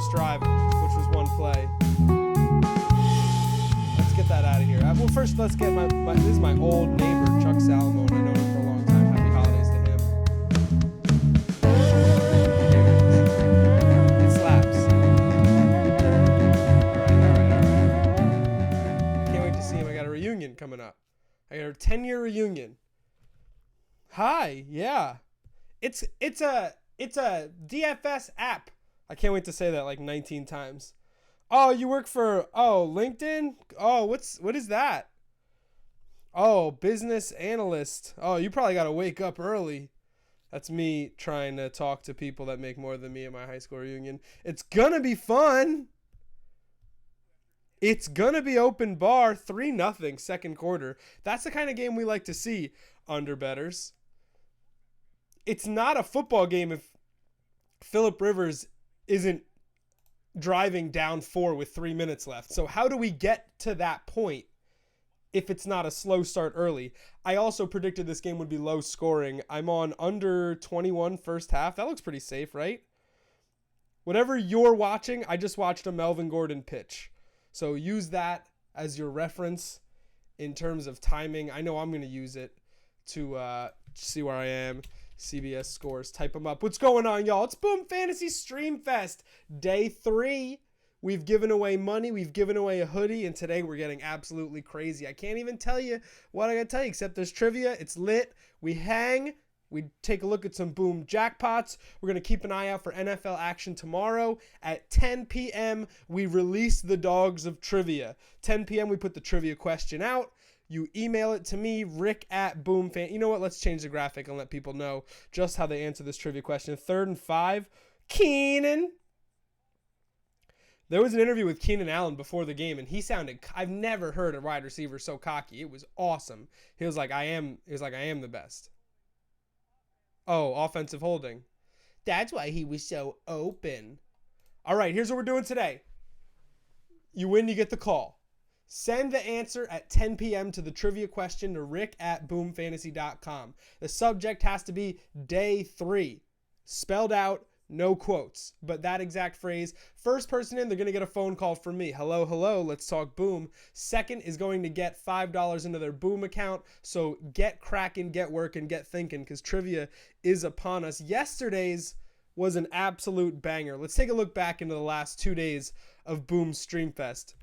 first drive, which was one play. Let's get that out of here. Well, first, let's get this is my old neighbor, Chuck Salamone. I know him for a long time. Happy holidays to him. It slaps. All right. Can't wait to see him. I got a reunion coming up. I got a 10-year reunion. Hi, yeah. It's a DFS app. I can't wait to say that like 19 times. Oh, you work for LinkedIn? Oh, what is that? Oh, business analyst. Oh, you probably got to wake up early. That's me trying to talk to people that make more than me at my high school reunion. It's going to be fun. It's going to be open bar, 3-0 second quarter. That's the kind of game we like to see, underbetters. It's not a football game if Phillip Rivers isn't driving down 4 with 3 minutes left. So how do we get to that point if it's not a slow start early? I also predicted this game would be low scoring. I'm on under 21 first half. That looks pretty safe, right? Whatever you're watching, I just watched a Melvin Gordon pitch. So use that as your reference in terms of timing. I know I'm going to use it to see where I am. CBS scores. Type them up. What's going on, y'all? It's Boom Fantasy Stream Fest. Day 3. We've given away money. We've given away a hoodie. And today we're getting absolutely crazy. I can't even tell you what I got to tell you except there's trivia. It's lit. We hang. We take a look at some Boom jackpots. We're going to keep an eye out for NFL action tomorrow. At 10 p.m., we release the dogs of trivia. 10 p.m., we put the trivia question out. You email it to me, rick@boomfan. You know what? Let's change the graphic and let people know just how they answer this trivia question. 3rd and 5. Keenan. There was an interview with Keenan Allen before the game, and he sounded, I've never heard a wide receiver so cocky. It was awesome. He was like, I am the best. Oh, offensive holding. That's why he was so open. All right, here's what we're doing today. You win, you get the call. Send the answer at 10 p.m. to the trivia question to rick@boomfantasy.com. The subject has to be day 3. Spelled out, no quotes. But that exact phrase. First person in, they're going to get a phone call from me. Hello, hello, let's talk Boom. Second is going to get $5 into their Boom account. So get cracking, get working, get thinking, because trivia is upon us. Yesterday's was an absolute banger. Let's take a look back into the last 2 days of Boom Streamfest.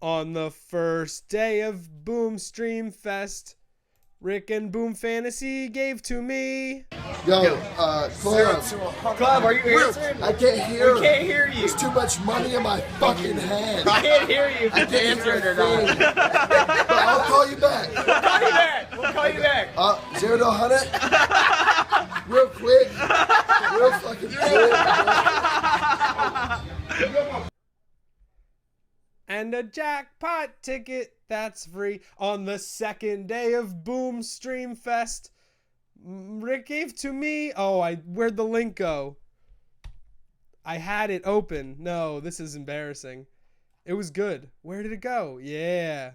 On the first day of Boom Streamfest, Rick and Boom Fantasy gave to me. Yo, Club, are you answering? I can't hear. We can't hear you. There's too much money in my fucking hand. I can't hear you. I can't answer it or not. But I'll call you back. We'll call you back. 0 to 100. Real quick. Real fucking quick. And a jackpot ticket that's free on the second day of Boom Streamfest. Rick gave to me. Oh, where'd the link go? I had it open. No, this is embarrassing. It was good. Where did it go? Yeah.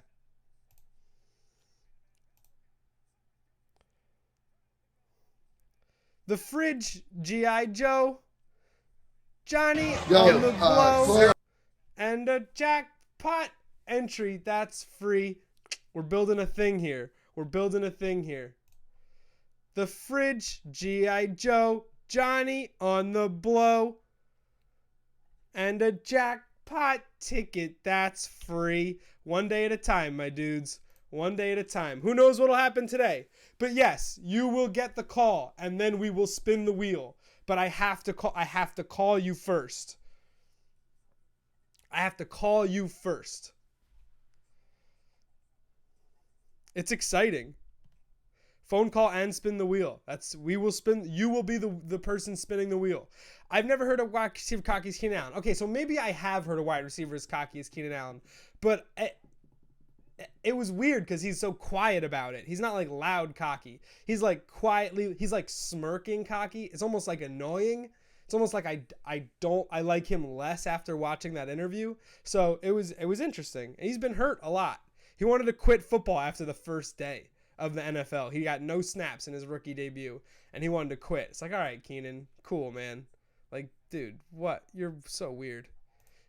The fridge, G.I. Joe. Johnny on the blow. And a jackpot entry that's free. We're building a thing here. The fridge, G.I. Joe, Johnny on the blow. And a jackpot ticket that's free. One day at a time, my dudes. One day at a time. Who knows what'll happen today? But yes, you will get the call, and then we will spin the wheel. But I have to call you first. It's exciting. Phone call and spin the wheel. You will be the person spinning the wheel. I've never heard a wide receiver cocky as Keenan Allen. Okay, so maybe I have heard a wide receiver as cocky as Keenan Allen, but it was weird because he's so quiet about it. He's not like loud cocky. He's like quietly, he's like smirking cocky. It's almost like annoying. It's almost like I like him less after watching that interview. So it was interesting. And he's been hurt a lot. He wanted to quit football after the first day of the NFL. He got no snaps in his rookie debut and he wanted to quit. It's like, all right, Keenan, cool, man. Like, dude, what? You're so weird.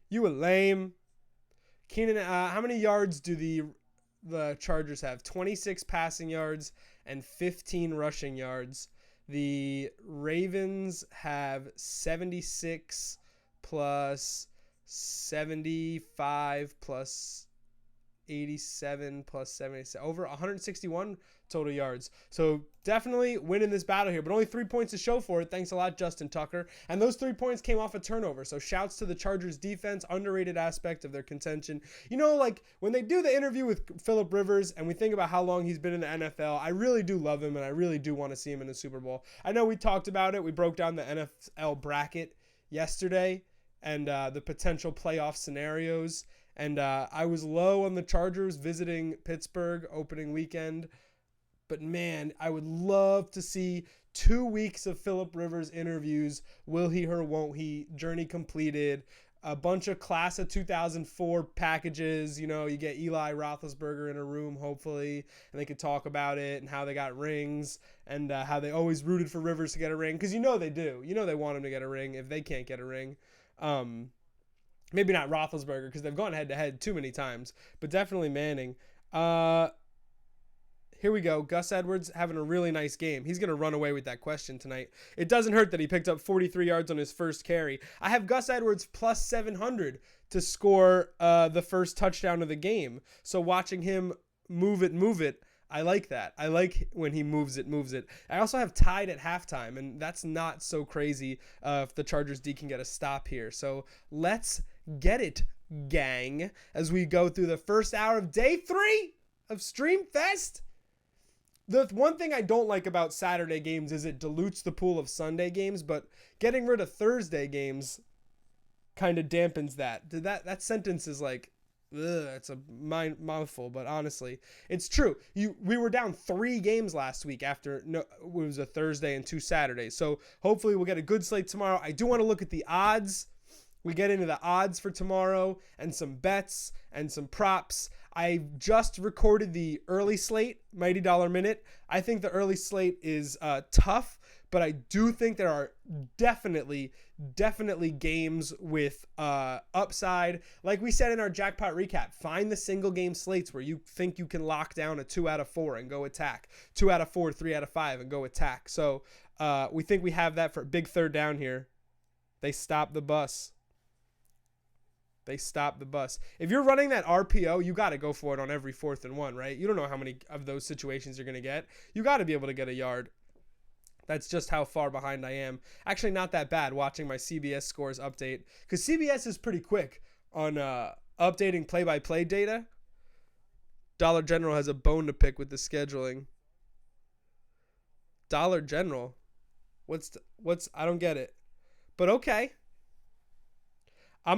You were lame. Keenan, how many yards do the Chargers have? 26 passing yards and 15 rushing yards. The Ravens have 76 plus 75 plus 87 plus 77, over 161 total yards. So definitely winning this battle here, but only 3 points to show for it. Thanks a lot, Justin Tucker. And those 3 points came off a turnover. So shouts to the Chargers defense, underrated aspect of their contention. You know, like when they do the interview with Philip Rivers and we think about how long he's been in the NFL, I really do love him and I really do want to see him in the Super Bowl. I know we talked about it. We broke down the NFL bracket yesterday and the potential playoff scenarios. And I was low on the Chargers visiting Pittsburgh opening weekend. But, man, I would love to see 2 weeks of Philip Rivers interviews. Will he or won't he? Journey completed. A bunch of class of 2004 packages. You know, you get Eli Roethlisberger in a room, hopefully, and they could talk about it and how they got rings and how they always rooted for Rivers to get a ring. Because you know they do. You know they want him to get a ring if they can't get a ring. Maybe not Roethlisberger because they've gone head-to-head too many times, but definitely Manning. Here we go. Gus Edwards having a really nice game. He's going to run away with that question tonight. It doesn't hurt that he picked up 43 yards on his first carry. I have Gus Edwards plus 700 to score the first touchdown of the game. So watching him move it, I like that. I like when he moves it. I also have tied at halftime, and that's not so crazy if the Chargers D can get a stop here. So let's get it, gang, as we go through the first hour of day 3 of Streamfest. The one thing I don't like about Saturday games is it dilutes the pool of Sunday games, but getting rid of Thursday games kind of dampens that. That sentence is like, ugh, it's a mouthful, but honestly, it's true. We were down 3 games last week after it was a Thursday and 2 Saturdays. So hopefully we'll get a good slate tomorrow. I do want to look at the odds. We get into the odds for tomorrow and some bets and some props. I just recorded the early slate, Mighty Dollar Minute. I think the early slate is tough, but I do think there are definitely games with upside. Like we said in our jackpot recap, find the single game slates where you think you can lock down a 2 out of 4 and go attack, 2 out of 4, 3 out of 5 and go attack. So we think we have that for a big third down here. They stopped the bus. If you're running that RPO, you got to go for it on every 4th and 1, right? You don't know how many of those situations you're going to get. You got to be able to get a yard. That's just how far behind I am. Actually, not that bad watching my CBS scores update because CBS is pretty quick on updating play-by-play data. Dollar General has a bone to pick with the scheduling. Dollar General? What's I don't get it. But okay. I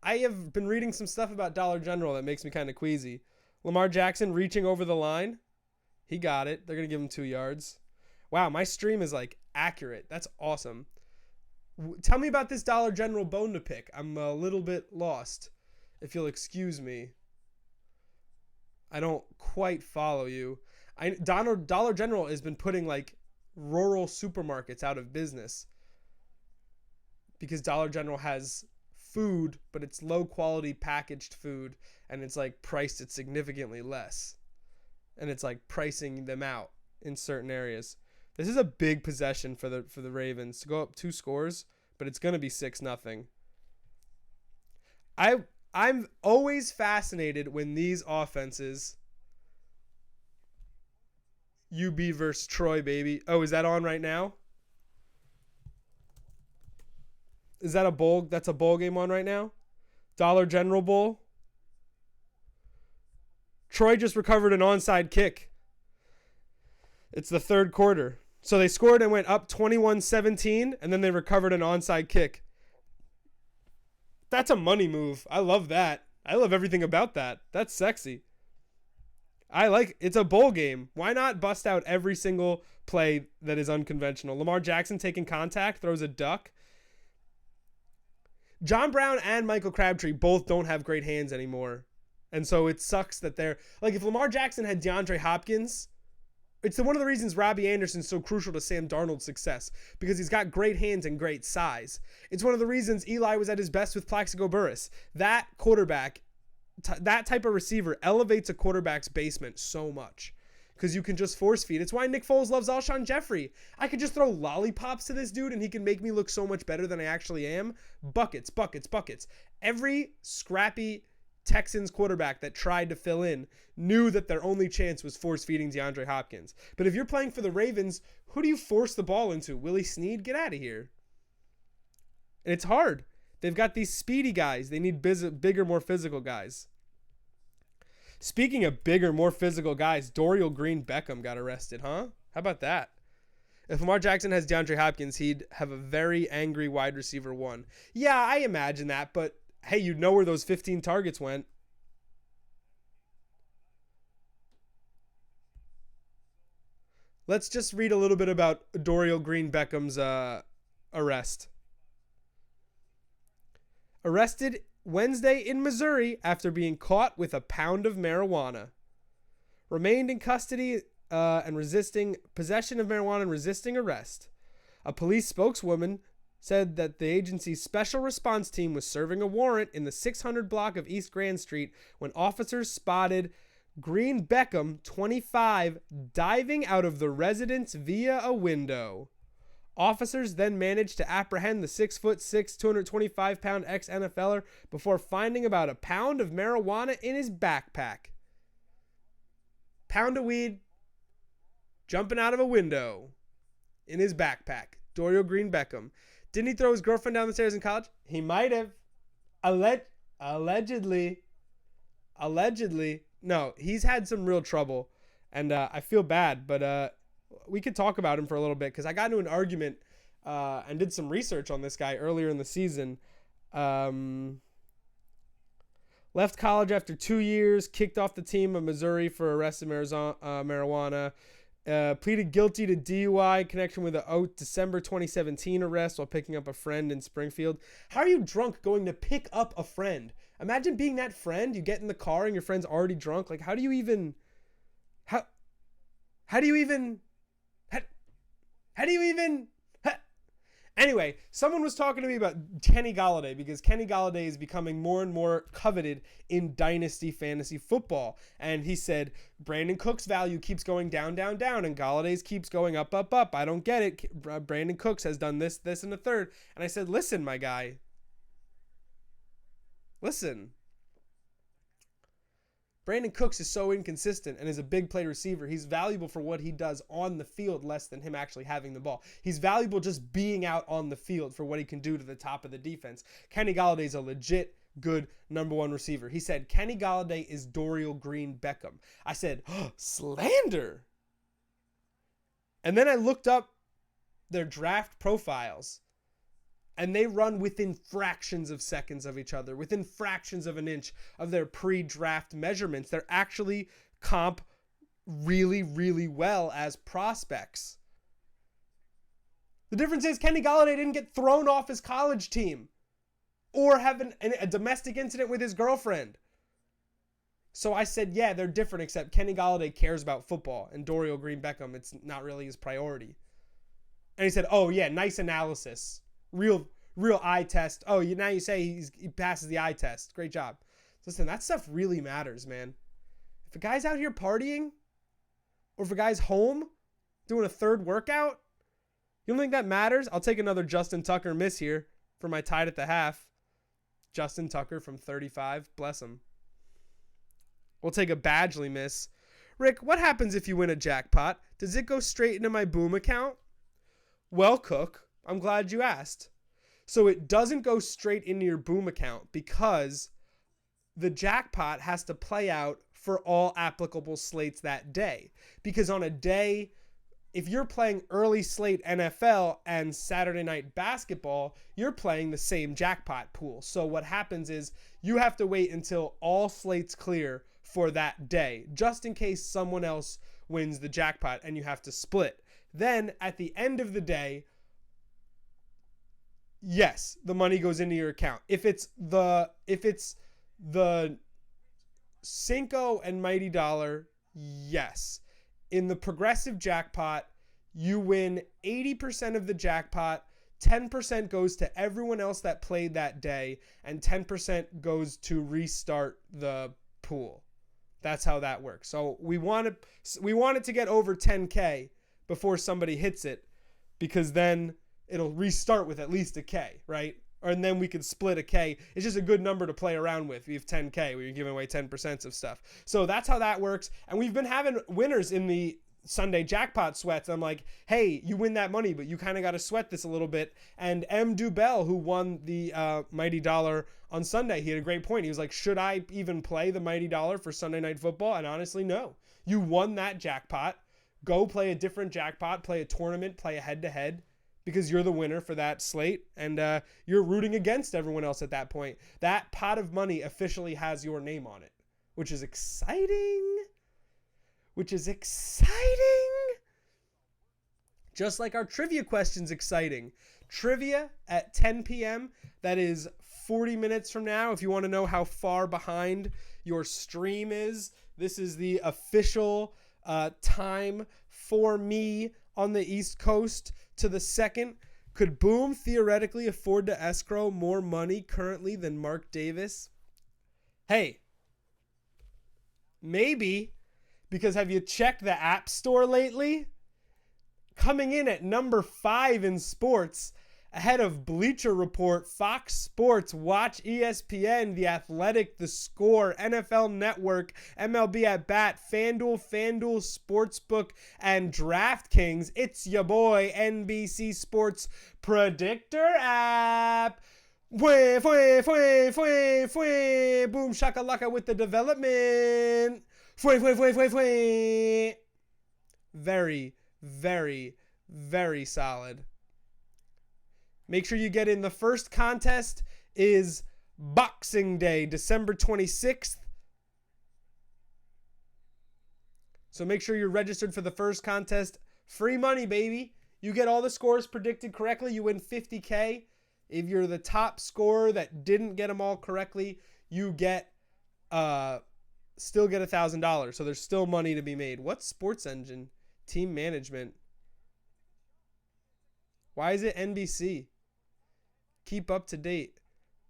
have been reading some stuff about Dollar General that makes me kind of queasy. Lamar Jackson reaching over the line. He got it. They're going to give him 2 yards. Wow, my stream is like accurate. That's awesome. Tell me about this Dollar General bone to pick. I'm a little bit lost, if you'll excuse me. I don't quite follow you. Dollar General has been putting like rural supermarkets out of business. Because Dollar General has food, but it's low quality packaged food, and it's like priced at significantly less. And it's like pricing them out in certain areas. This is a big possession for the Ravens to go up 2 scores, but it's going to be 6-0. I'm always fascinated when these offenses, UB versus Troy, baby. Oh, is that on right now? Is that a bowl? That's a bowl game on right now? Dollar General Bowl? Troy just recovered an onside kick. It's the 3rd quarter. So they scored and went up 21-17, and then they recovered an onside kick. That's a money move. I love that. I love everything about that. That's sexy. It's a bowl game. Why not bust out every single play that is unconventional? Lamar Jackson taking contact, throws a duck. John Brown and Michael Crabtree both don't have great hands anymore. And so it sucks that they're like, if Lamar Jackson had DeAndre Hopkins, It's one of the reasons Robbie Anderson's so crucial to Sam Darnold's success, because he's got great hands and great size. It's one of the reasons Eli was at his best with Plaxico Burress. That quarterback, that type of receiver elevates a quarterback's basement so much because you can just force feed. It's why Nick Foles loves Alshon Jeffrey. I could just throw lollipops to this dude and he can make me look so much better than I actually am. Buckets, buckets, buckets. Every scrappy Texans quarterback that tried to fill in knew that their only chance was force feeding DeAndre Hopkins. But if you're playing for the Ravens, who do you force the ball into? Willie Snead? Get out of here. And it's hard. They've got these speedy guys. They need bigger, more physical guys. Speaking of bigger, more physical guys, Dorial Green Beckham got arrested, huh? How about that? If Lamar Jackson has DeAndre Hopkins, he'd have a very angry wide receiver one. Yeah, I imagine that, but hey, you know where those 15 targets went. Let's just read a little bit about Dorial Green Beckham's arrest. Arrested Wednesday in Missouri after being caught with a pound of marijuana. Remained in custody and resisting possession of marijuana and resisting arrest. A police spokeswoman said that the agency's special response team was serving a warrant in the 600 block of East Grand Street when officers spotted Green Beckham, 25, diving out of the residence via a window. Officers then managed to apprehend the 6'6", 225-pound ex-NFLer before finding about a pound of marijuana in his backpack. Pound of weed jumping out of a window in his backpack. Dorial Green Beckham. Didn't he throw his girlfriend down the stairs in college? He might have. Allegedly. No, he's had some real trouble, and I feel bad, but we could talk about him for a little bit because I got into an argument and did some research on this guy earlier in the season. Left college after 2 years, kicked off the team of Missouri for arrested marijuana. Pleaded guilty to DUI in connection with a December 2017 arrest while picking up a friend in Springfield. How are you drunk going to pick up a friend? Imagine being that friend. You get in the car and your friend's already drunk. Like, how do you even... Anyway, someone was talking to me about Kenny Golladay because Kenny Golladay is becoming more and more coveted in dynasty fantasy football. And he said, Brandon Cooks' value keeps going down, down, down, and Galladay's keeps going up, up, up. I don't get it. Brandon Cooks has done this, this, and the third. And I said, listen, my guy. Listen. Brandon Cooks is so inconsistent and is a big play receiver. He's valuable for what he does on the field less than him actually having the ball. He's valuable just being out on the field for what he can do to the top of the defense. Kenny Golladay is a legit good number one receiver. He said, Kenny Golladay is Dorial Green Beckham. I said, oh, slander. And then I looked up their draft profiles. And they run within fractions of seconds of each other, within fractions of an inch of their pre-draft measurements. They're actually comp really, really well as prospects. The difference is Kenny Golladay didn't get thrown off his college team or have a domestic incident with his girlfriend. So I said, yeah, they're different, except Kenny Golladay cares about football, and Dorial Green Beckham, it's not really his priority. And he said, oh, yeah, nice analysis. Real eye test. Oh, now you say he passes the eye test. Great job. Listen, that stuff really matters, man. If a guy's out here partying, or if a guy's home doing a third workout, you don't think that matters? I'll take another Justin Tucker miss here for my tied at the half. Justin Tucker from 35. Bless him. We'll take a Badgley miss. Rick, what happens if you win a jackpot? Does it go straight into my Boom account? Well, Cook, I'm glad you asked. So it doesn't go straight into your Boom account because the jackpot has to play out for all applicable slates that day. Because on a day, if you're playing early slate NFL and Saturday night basketball, you're playing the same jackpot pool. So what happens is you have to wait until all slates clear for that day, just in case someone else wins the jackpot and you have to split. Then at the end of the day, yes, the money goes into your account. If it's the Cinco and Mighty Dollar, yes. in the progressive jackpot, you win 80% of the jackpot, 10% goes to everyone else that played that day, and 10% goes to restart the pool. That's how that works. So we want it to get over 10K before somebody hits it, because then it'll restart with at least a K, right? And then we could split a K. It's just a good number to play around with. We have 10K where you're giving away 10% of stuff. So that's how that works. And we've been having winners in the Sunday jackpot sweats. I'm like, hey, you win that money, but you kind of got to sweat this a little bit. And M. Dubell, who won the Mighty Dollar on Sunday, he had a great point. He was like, should I even play the Mighty Dollar for Sunday Night Football? And honestly, no. You won that jackpot. Go play a different jackpot, play a tournament, play a head-to-head, because you're the winner for that slate, and you're rooting against everyone else at that point. That pot of money officially has your name on it, which is exciting. Just like our trivia question's exciting. Trivia at 10 p.m. That is 40 minutes from now. If you want to know how far behind your stream is, this is the official time for me on the East Coast to the second. Could Boom theoretically afford to escrow more money currently than Mark Davis? Hey, maybe, because have you checked the App Store lately? Coming in at number 5 in sports, ahead of Bleacher Report, Fox Sports, Watch ESPN, The Athletic, The Score, NFL Network, MLB At Bat, FanDuel, Sportsbook, and DraftKings. It's your boy, NBC Sports Predictor app. Boom shakalaka with the development. Very, very, very solid. Make sure you get in. The first contest is Boxing Day, December 26th. So make sure you're registered for the first contest. Free money, baby. You get all the scores predicted correctly, you win $50K. If you're the top scorer that didn't get them all correctly, you get still get $1,000. So there's still money to be made. What's Sports Engine? Team management. Why is it NBC? Keep up to date.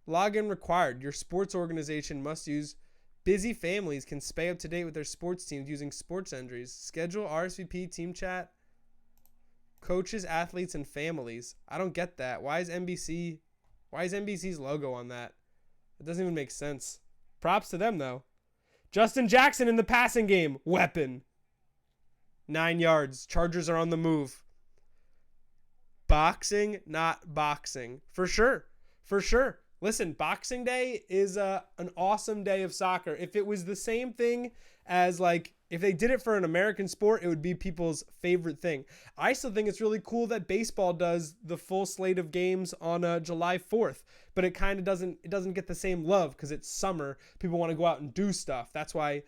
Login required. Your sports organization must use. Busy families can stay up to date with their sports teams using sports entries. Schedule, RSVP, team chat. Coaches, athletes, and families. I don't get that. Why is NBC's logo on that? It doesn't even make sense. Props to them, though. Justin Jackson in the passing game. Weapon. 9 yards. Chargers are on the move. Boxing, not boxing. For sure. Listen, Boxing Day is an awesome day of soccer. If it was the same thing as, like, if they did it for an American sport, it would be people's favorite thing. I still think it's really cool that baseball does the full slate of games on July 4th, but it kind of doesn't get the same love because it's summer. People want to go out and do stuff. That's why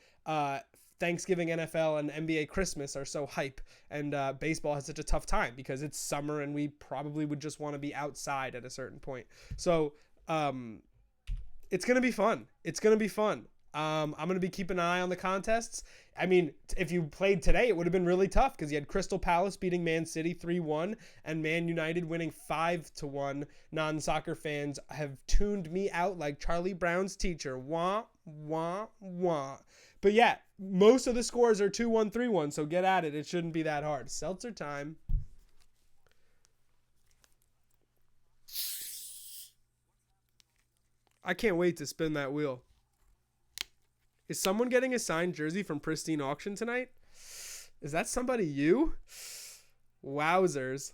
Thanksgiving, NFL, and NBA Christmas are so hype, and baseball has such a tough time because it's summer and we probably would just want to be outside at a certain point. So it's going to be fun. I'm going to be keeping an eye on the contests. I mean, if you played today, it would have been really tough because you had Crystal Palace beating Man City 3-1 and Man United winning 5-1. Non-soccer fans have tuned me out like Charlie Brown's teacher. Wah, wah, wah. But yeah, most of the scores are 2-1, 3-1, so get at it. It shouldn't be that hard. Seltzer time. I can't wait to spin that wheel. Is someone getting a signed jersey from Pristine Auction tonight? Is that somebody you? Wowzers.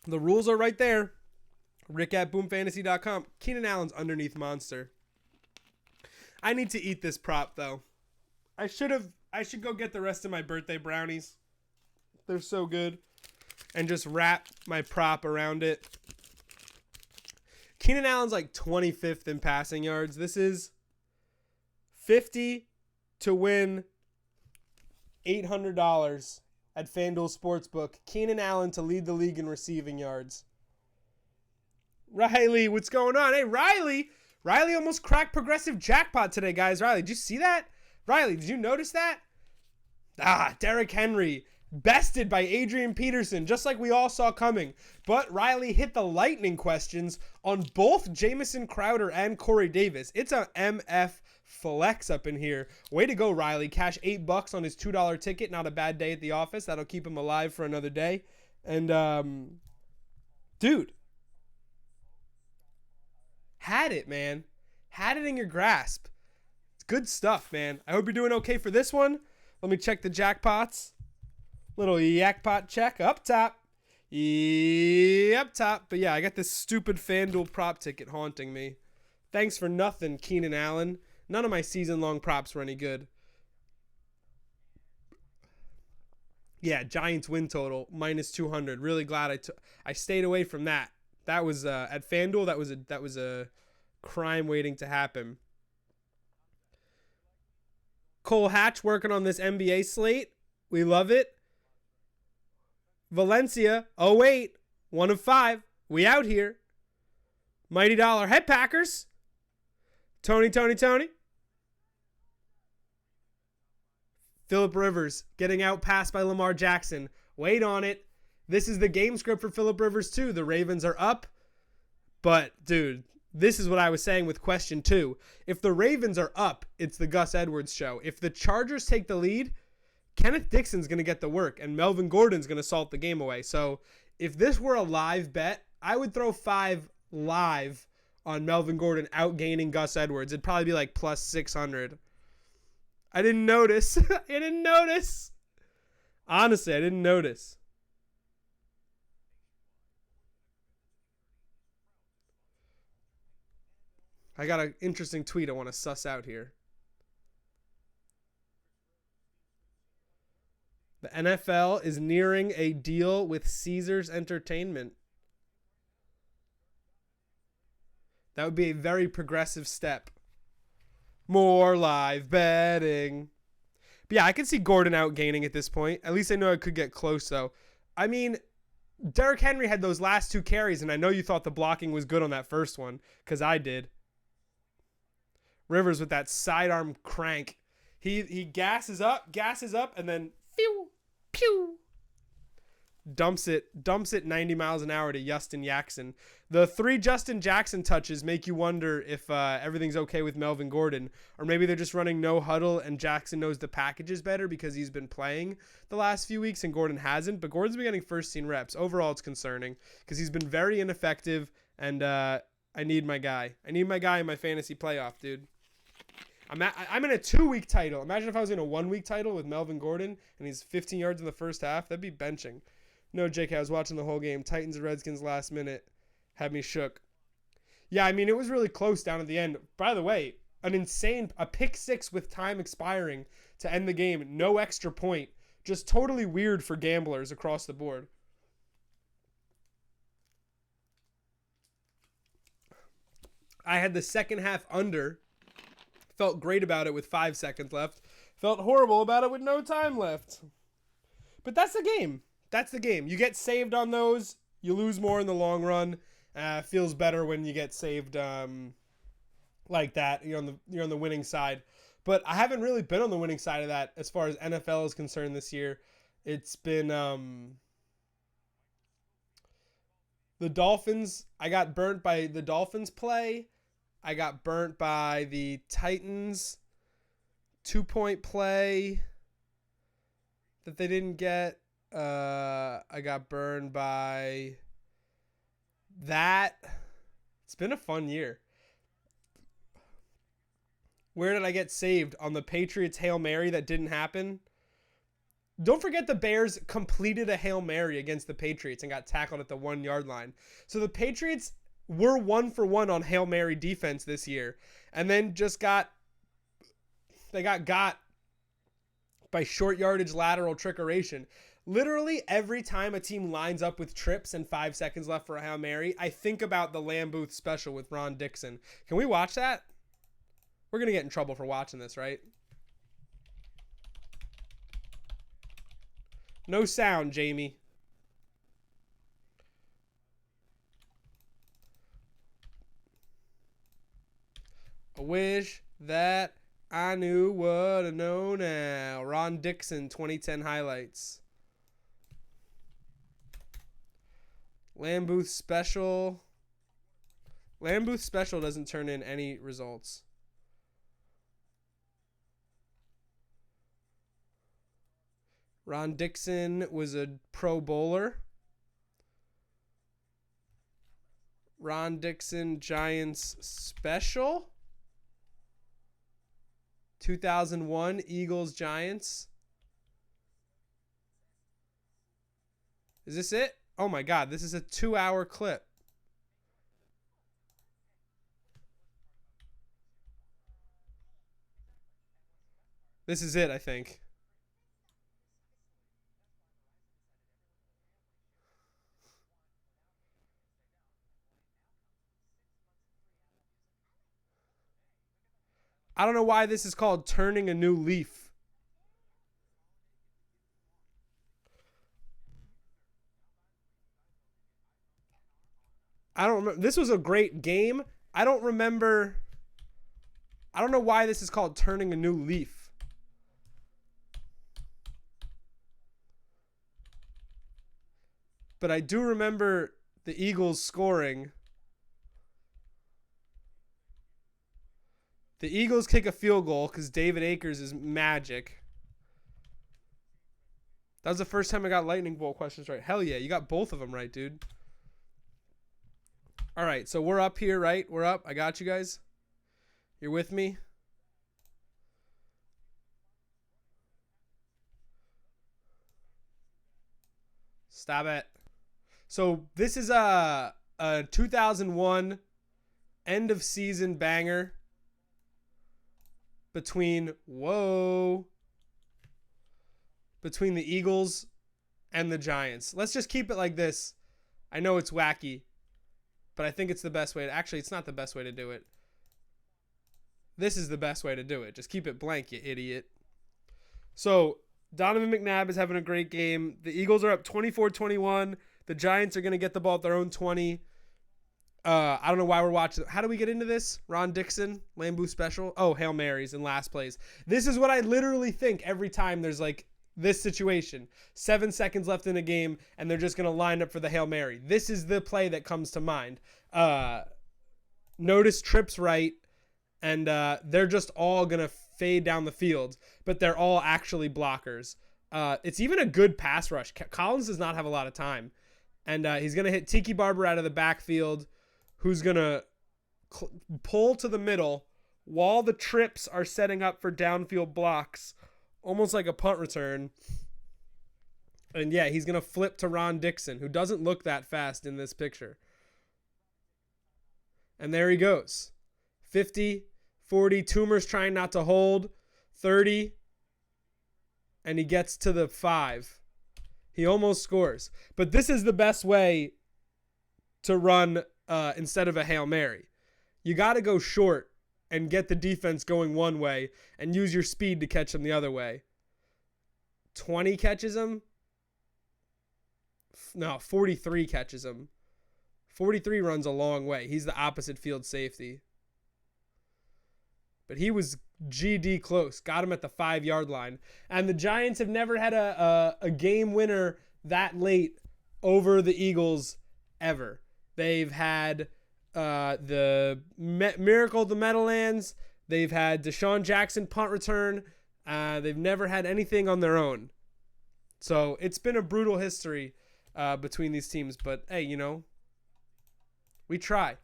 The rules are right there. Rick at boomfantasy.com. Keenan Allen's underneath monster. I need to eat this prop, though. I should go get the rest of my birthday brownies. They're so good. And just wrap my prop around it. Keenan Allen's like 25th in passing yards. This is 50 to win $800 at FanDuel Sportsbook. Keenan Allen to lead the league in receiving yards. Riley, what's going on? Hey, Riley Riley almost cracked progressive jackpot today, guys. Riley, did you see that? Riley, did you notice that? Derrick Henry, bested by Adrian Peterson, just like we all saw coming. But Riley hit the lightning questions on both Jamison Crowder and Corey Davis. It's a MF flex up in here. Way to go, Riley. Cash $8 on his $2 ticket. Not a bad day at the office. That'll keep him alive for another day. And, dude. Had it, man. Had it in your grasp. It's good stuff, man. I hope you're doing okay for this one. Let me check the jackpots. Little jackpot check up top. Up top. But yeah, I got this stupid FanDuel prop ticket haunting me. Thanks for nothing, Keenan Allen. None of my season-long props were any good. Yeah, Giants win total, minus 200. Really glad I stayed away from that. That was at FanDuel. That was a crime waiting to happen. Cole Hatch working on this NBA slate. We love it. Valencia. Oh wait, 1 of 5. We out here. Mighty Dollar Head Packers. Tony. Phillip Rivers getting outpassed by Lamar Jackson. Wait on it. This is the game script for Phillip Rivers too. The Ravens are up. But, dude, this is what I was saying with question 2. If the Ravens are up, it's the Gus Edwards show. If the Chargers take the lead, Kenneth Dixon's going to get the work, and Melvin Gordon's going to salt the game away. So, if this were a live bet, I would throw 5 live on Melvin Gordon outgaining Gus Edwards. It'd probably be like plus 600. I didn't notice. Honestly, I didn't notice. I got an interesting tweet I want to suss out here. The NFL is nearing a deal with Caesars Entertainment. That would be a very progressive step. More live betting. But yeah, I can see Gordon outgaining at this point. At least I know I could get close, though. I mean, Derrick Henry had those last 2 carries, and I know you thought the blocking was good on that first one, because I did. Rivers with that sidearm crank. He gasses up, and then pew, pew. Dumps it 90 miles an hour to Justin Jackson. The 3 Justin Jackson touches make you wonder if everything's okay with Melvin Gordon, or maybe they're just running no huddle and Jackson knows the packages better because he's been playing the last few weeks and Gordon hasn't. But Gordon's been getting first team reps. Overall, it's concerning because he's been very ineffective, and I need my guy. I need my guy in my fantasy playoff, dude. I'm in a 2-week title. Imagine if I was in a 1-week title with Melvin Gordon and he's 15 yards in the first half. That'd be benching. No, JK, I was watching the whole game. Titans and Redskins last minute had me shook. Yeah, I mean, it was really close down at the end. By the way, a pick 6 with time expiring to end the game. No extra point. Just totally weird for gamblers across the board. I had the second half under. Felt great about it with 5 seconds left. Felt horrible about it with no time left. But that's the game. That's the game. You get saved on those. You lose more in the long run. Feels better when you get saved like that. You're on the winning side. But I haven't really been on the winning side of that as far as NFL is concerned this year. It's been the Dolphins. I got burnt by the Dolphins play. I got burnt by the Titans 2-point play that they didn't get. I got burned by that. It's been a fun year. Where did I get saved? On the Patriots Hail Mary that didn't happen. Don't forget the Bears completed a Hail Mary against the Patriots and got tackled at the 1-yard line. So the Patriots were 1 for 1 on Hail Mary defense this year, and then just got by short yardage lateral trickeration. Literally every time a team lines up with trips and 5 seconds left for a Hail Mary, I think about the Lamb Booth special with Ron Dixon. Can we watch that? We're going to get in trouble for watching this, right? No sound, Jamie. I wish that I knew what I know now. Ron Dixon, 2010 highlights. Lambuth Special. Lambuth Special doesn't turn in any results. Ron Dixon was a Pro Bowler. Ron Dixon Giants Special. 2001 Eagles Giants. Is this it? Oh my God, this is a 2-hour clip. This is it, I think. I don't know why this is called turning a new leaf. I don't remember. This was a great game. I don't remember. I don't know why this is called turning a new leaf. But I do remember the Eagles scoring. The Eagles kick a field goal because David Akers is magic. That was the first time I got Lightning Bolt questions right. Hell yeah, you got both of them right, dude. All right, so we're up here, right? We're up. I got you guys. You're with me? Stop it. So this is a 2001 end of season banger between the Eagles and the Giants. Let's just keep it like this. I know it's wacky, but I think it's the best way. Actually, it's not the best way to do it. This is the best way to do it. Just keep it blank, you idiot. So Donovan McNabb is having a great game. The Eagles are up 24-21. The Giants are going to get the ball at their own 20. I don't know why we're watching. How do we get into this? Ron Dixon, Lambeau Special. Oh, Hail Marys in last plays. This is what I literally think every time there's like this situation. 7 seconds left in a game, and they're just going to line up for the Hail Mary. This is the play that comes to mind. Notice trips right, and they're just all going to fade down the field, but they're all actually blockers. It's even a good pass rush. Collins does not have a lot of time, and he's going to hit Tiki Barber out of the backfield, who's going to pull to the middle while the trips are setting up for downfield blocks, almost like a punt return. And yeah, he's going to flip to Ron Dixon, who doesn't look that fast in this picture. And there he goes. 50, 40, Toomer's trying not to hold, 30, and he gets to the 5. He almost scores. But this is the best way to run instead of a Hail Mary. You got to go short and get the defense going one way and use your speed to catch them the other way. 20 catches him? No, 43 catches him. 43 runs a long way. He's the opposite field safety. But he was GD close. Got him at the 5-yard line. And the Giants have never had a game winner that late over the Eagles ever. They've had the Miracle of the Meadowlands. They've had Deshaun Jackson punt return. They've never had anything on their own. So it's been a brutal history between these teams. But, hey, you know, we try.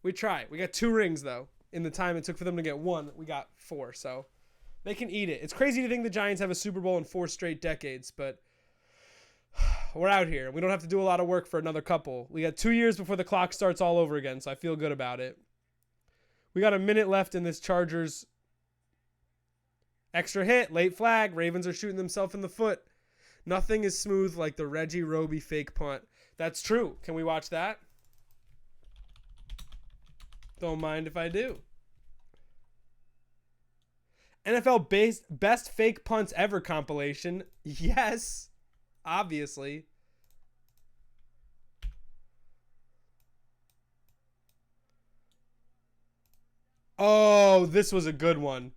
We try. We got 2 rings, though. In the time it took for them to get 1, we got 4. So they can eat it. It's crazy to think the Giants have a Super Bowl in 4 straight decades, but we're out here. We don't have to do a lot of work for another couple. We got 2 years before the clock starts all over again, so I feel good about it. We got a minute left in this Chargers extra hit, late flag. Ravens are shooting themselves in the foot. Nothing is smooth like the Reggie Roby fake punt. That's true. Can we watch that? Don't mind if I do. NFL best fake punts ever compilation. Yes, obviously. Oh, this was a good one.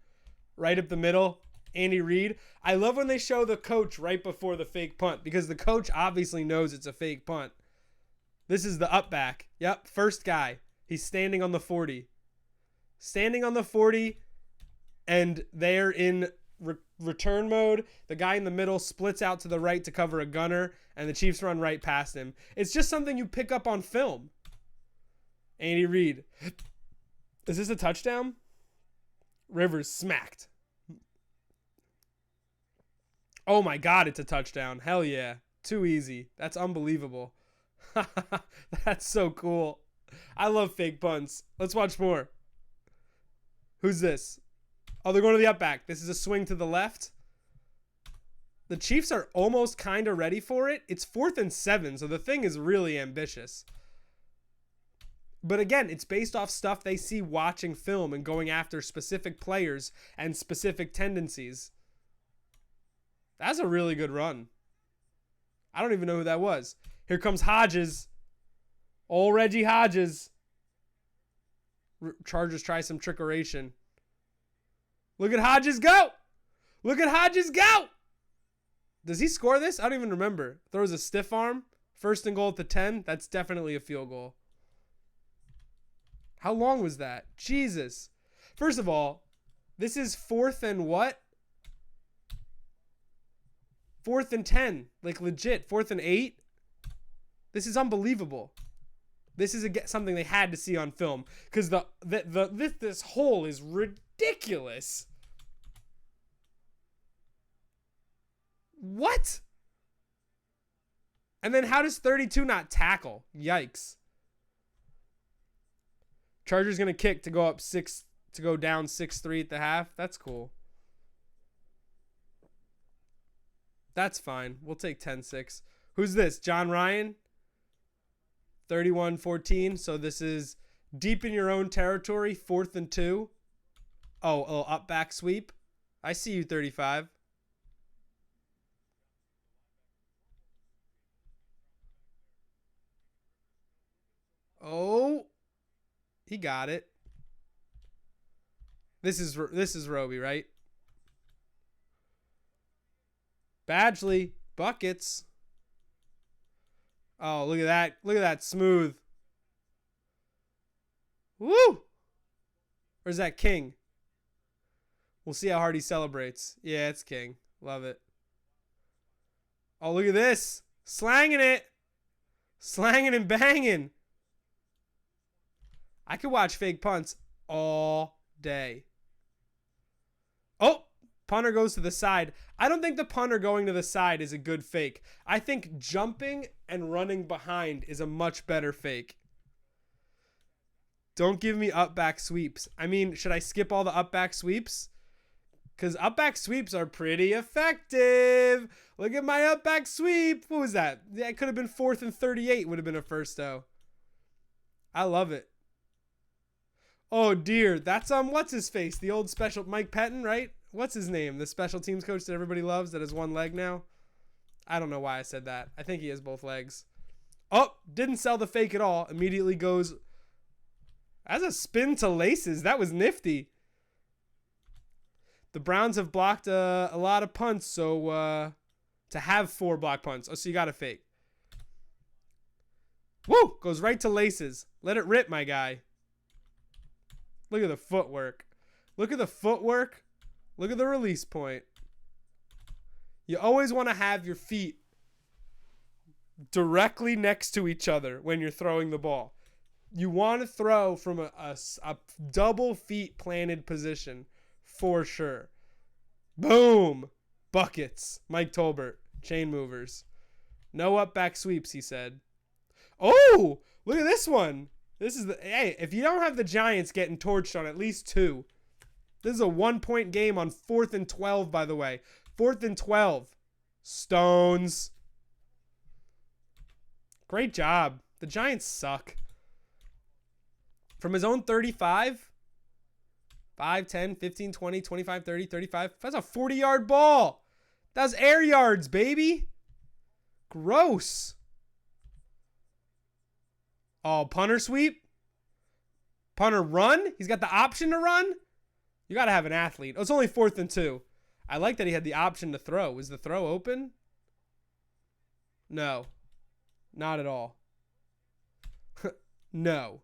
Right up the middle, Andy Reid. I love when they show the coach right before the fake punt because the coach obviously knows it's a fake punt. This is the up back. Yep, first guy. He's standing on the 40. Standing on the 40, and they're in return mode. The guy in the middle splits out to the right to cover a gunner, and the Chiefs run right past him. It's just something you pick up on film. Andy Reid. Is this a touchdown? Rivers smacked. Oh my God, it's a touchdown. Hell yeah. Too easy. That's unbelievable. That's so cool. I love fake punts. Let's watch more. Who's this? Oh, they're going to the up back. This is a swing to the left. The Chiefs are almost kind of ready for it. It's 4th and 7, so the thing is really ambitious. But again, it's based off stuff they see watching film and going after specific players and specific tendencies. That's a really good run. I don't even know who that was. Here comes Hodges. Old Reggie Hodges. Chargers try some trickeration. Look at Hodges go. Look at Hodges go. Does he score this? I don't even remember. Throws a stiff arm. 1st and goal at the 10. That's definitely a field goal. How long was that? Jesus. First of all, this is 4th and what? 4th and 10. Like legit. 4th and 8. This is unbelievable. This is something they had to see on film because this hole is ridiculous. What? And then how does 32 not tackle? Yikes. Chargers gonna kick to go up 6 to go down 6-3 at the half. That's cool. That's fine. We'll take 10-6. Who's this? John Ryan? 31-14. So this is deep in your own territory. 4th and 2. Oh, a little up back sweep. I see you, 35. Oh, he got it. This is Roby, right? Badgley, buckets. Oh, look at that. Look at that smooth. Woo! Or is that King? We'll see how hard he celebrates. Yeah, it's King. Love it. Oh, look at this. Slanging it. Slanging and banging. I could watch fake punts all day. Oh, punter goes to the side. I don't think the punter going to the side is a good fake. I think jumping and running behind is a much better fake. Don't give me up back sweeps. I mean, should I skip all the up back sweeps? Because up back sweeps are pretty effective. Look at my up back sweep. What was that? That could have been 4th and 38 would have been a first though. I love it. Oh dear, that's what's his face? The old special Mike Pettin, right? What's his name? The special teams coach that everybody loves that has one leg now. I don't know why I said that. I think he has both legs. Oh, didn't sell the fake at all. Immediately goes as a spin to laces. That was nifty. The Browns have blocked a lot of punts, so to have 4 block punts. Oh, so you got a fake. Woo! Goes right to laces. Let it rip, my guy. Look at the footwork. Look at the footwork. Look at the release point. You always want to have your feet directly next to each other when you're throwing the ball. You want to throw from a double feet planted position for sure. Boom. Buckets. Mike Tolbert. Chain movers. No up back sweeps, he said. Oh, look at this one. This is hey, if you don't have the Giants getting torched on at least 2, this is a 1-point game on 4th and 12, by the way. 4th and 12. Stones. Great job. The Giants suck. From his own 35, 5, 10, 15, 20, 25, 30, 35. That's a 40-yard ball. That was air yards, baby. Gross. Oh, punter sweep. Punter run? He's got the option to run? You got to have an athlete. Oh, it's only 4th and 2. I like that he had the option to throw. Was the throw open? No. Not at all. No.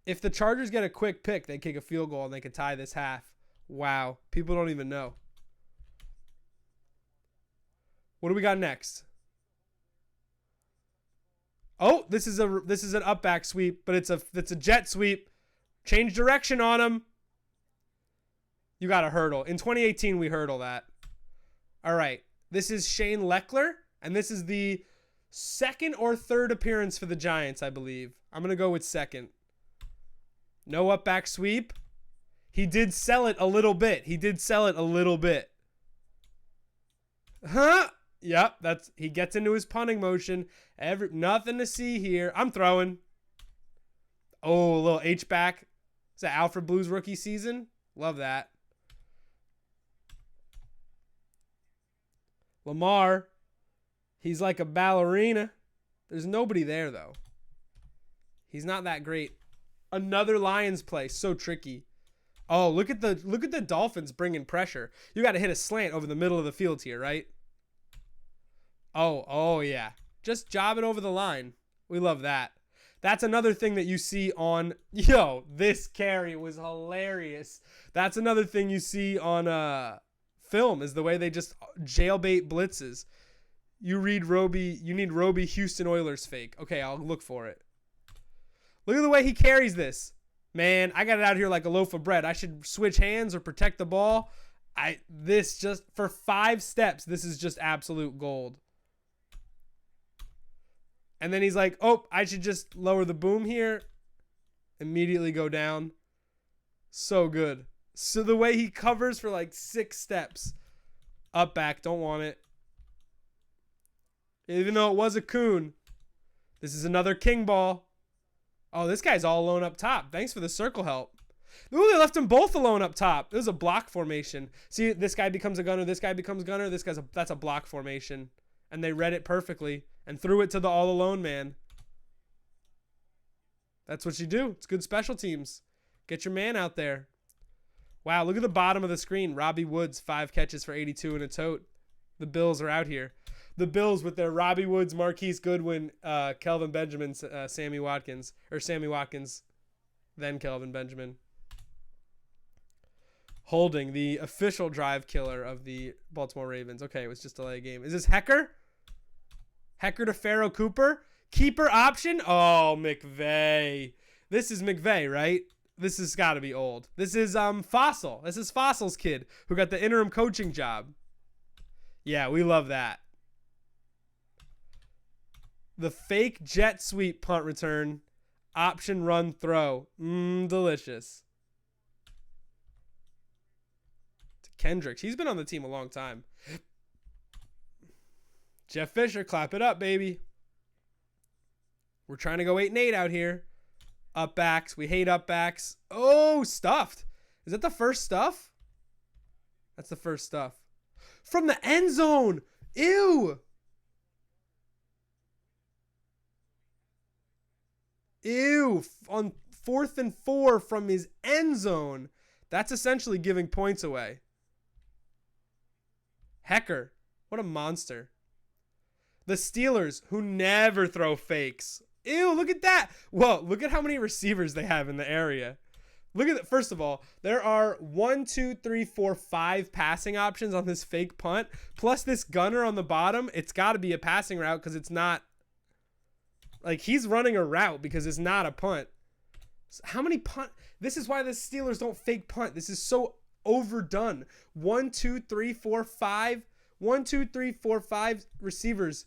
If the Chargers get a quick pick, they kick a field goal and they could tie this half. Wow. People don't even know. What do we got next? Oh, this is an up back sweep, but it's a jet sweep. Change direction on him. You got to hurdle. In 2018, we hurdle that. All right. This is Shane Lechler, and this is the 2nd or 3rd appearance for the Giants, I believe. I'm going to go with 2nd. No up back sweep. He did sell it a little bit. Huh? Yep, he gets into his punting motion. Nothing to see here. I'm throwing. Oh, a little H-back. Is that Alfred Blues rookie season? Love that. Lamar. He's like a ballerina. There's nobody there, though. He's not that great. Another Lions play. So tricky. Oh, look at the Dolphins bringing pressure. You got to hit a slant over the middle of the field here, right? Oh, yeah. Just job it over the line. We love that. That's another thing that you see on... Yo, this carry was hilarious. That's another thing you see on film is the way they just jailbait blitzes. You need Roby Houston Oilers fake. Okay, I'll look for it. Look at the way he carries this. Man, I got it out here like a loaf of bread. I should switch hands or protect the ball. This just, for 5 steps, this is just absolute gold. And then he's like, oh, I should just lower the boom here. Immediately go down. So good. So the way he covers for like 6 steps. Up back, don't want it. Even though it was a coon. This is another king ball. Oh, this guy's all alone up top. Thanks for the circle help. Ooh, they left them both alone up top. It was a block formation. See, this guy becomes a gunner. This guy becomes gunner. That's a block formation. And they read it perfectly and threw it to the all alone man. That's what you do. It's good special teams. Get your man out there. Wow, look at the bottom of the screen. Robbie Woods, 5 catches for 82 and a tote. The Bills are out here. The Bills with their Robbie Woods, Marquise Goodwin, Kelvin Benjamin, Sammy Watkins, then Kelvin Benjamin. Holding, the official drive killer of the Baltimore Ravens. Okay, it was just a late game. Is this Hecker? Hecker to Pharaoh Cooper? Keeper option? Oh, McVay. This is McVay, right? This has got to be old. This is Fossil. This is Fossil's kid who got the interim coaching job. Yeah, we love that. The fake jet sweep punt return. Option run throw. Delicious. To Kendricks. He's been on the team a long time. Jeff Fisher, clap it up, baby. We're trying to go 8-8 out here. Up backs. We hate up backs. Oh, stuffed. Is that the first stuff? That's the first stuff. From the end zone. Ew. Ew. On 4th and 4 from his end zone. That's essentially giving points away. Hecker. What a monster. The Steelers, who never throw fakes. Ew, look at that. Whoa, look at how many receivers they have in the area. Look at that. First of all, there are 5 passing options on this fake punt. Plus this gunner on the bottom. It's got to be a passing route because it's not. Like, he's running a route because it's not a punt. So how many punt? This is why the Steelers don't fake punt. This is so overdone. 5 receivers.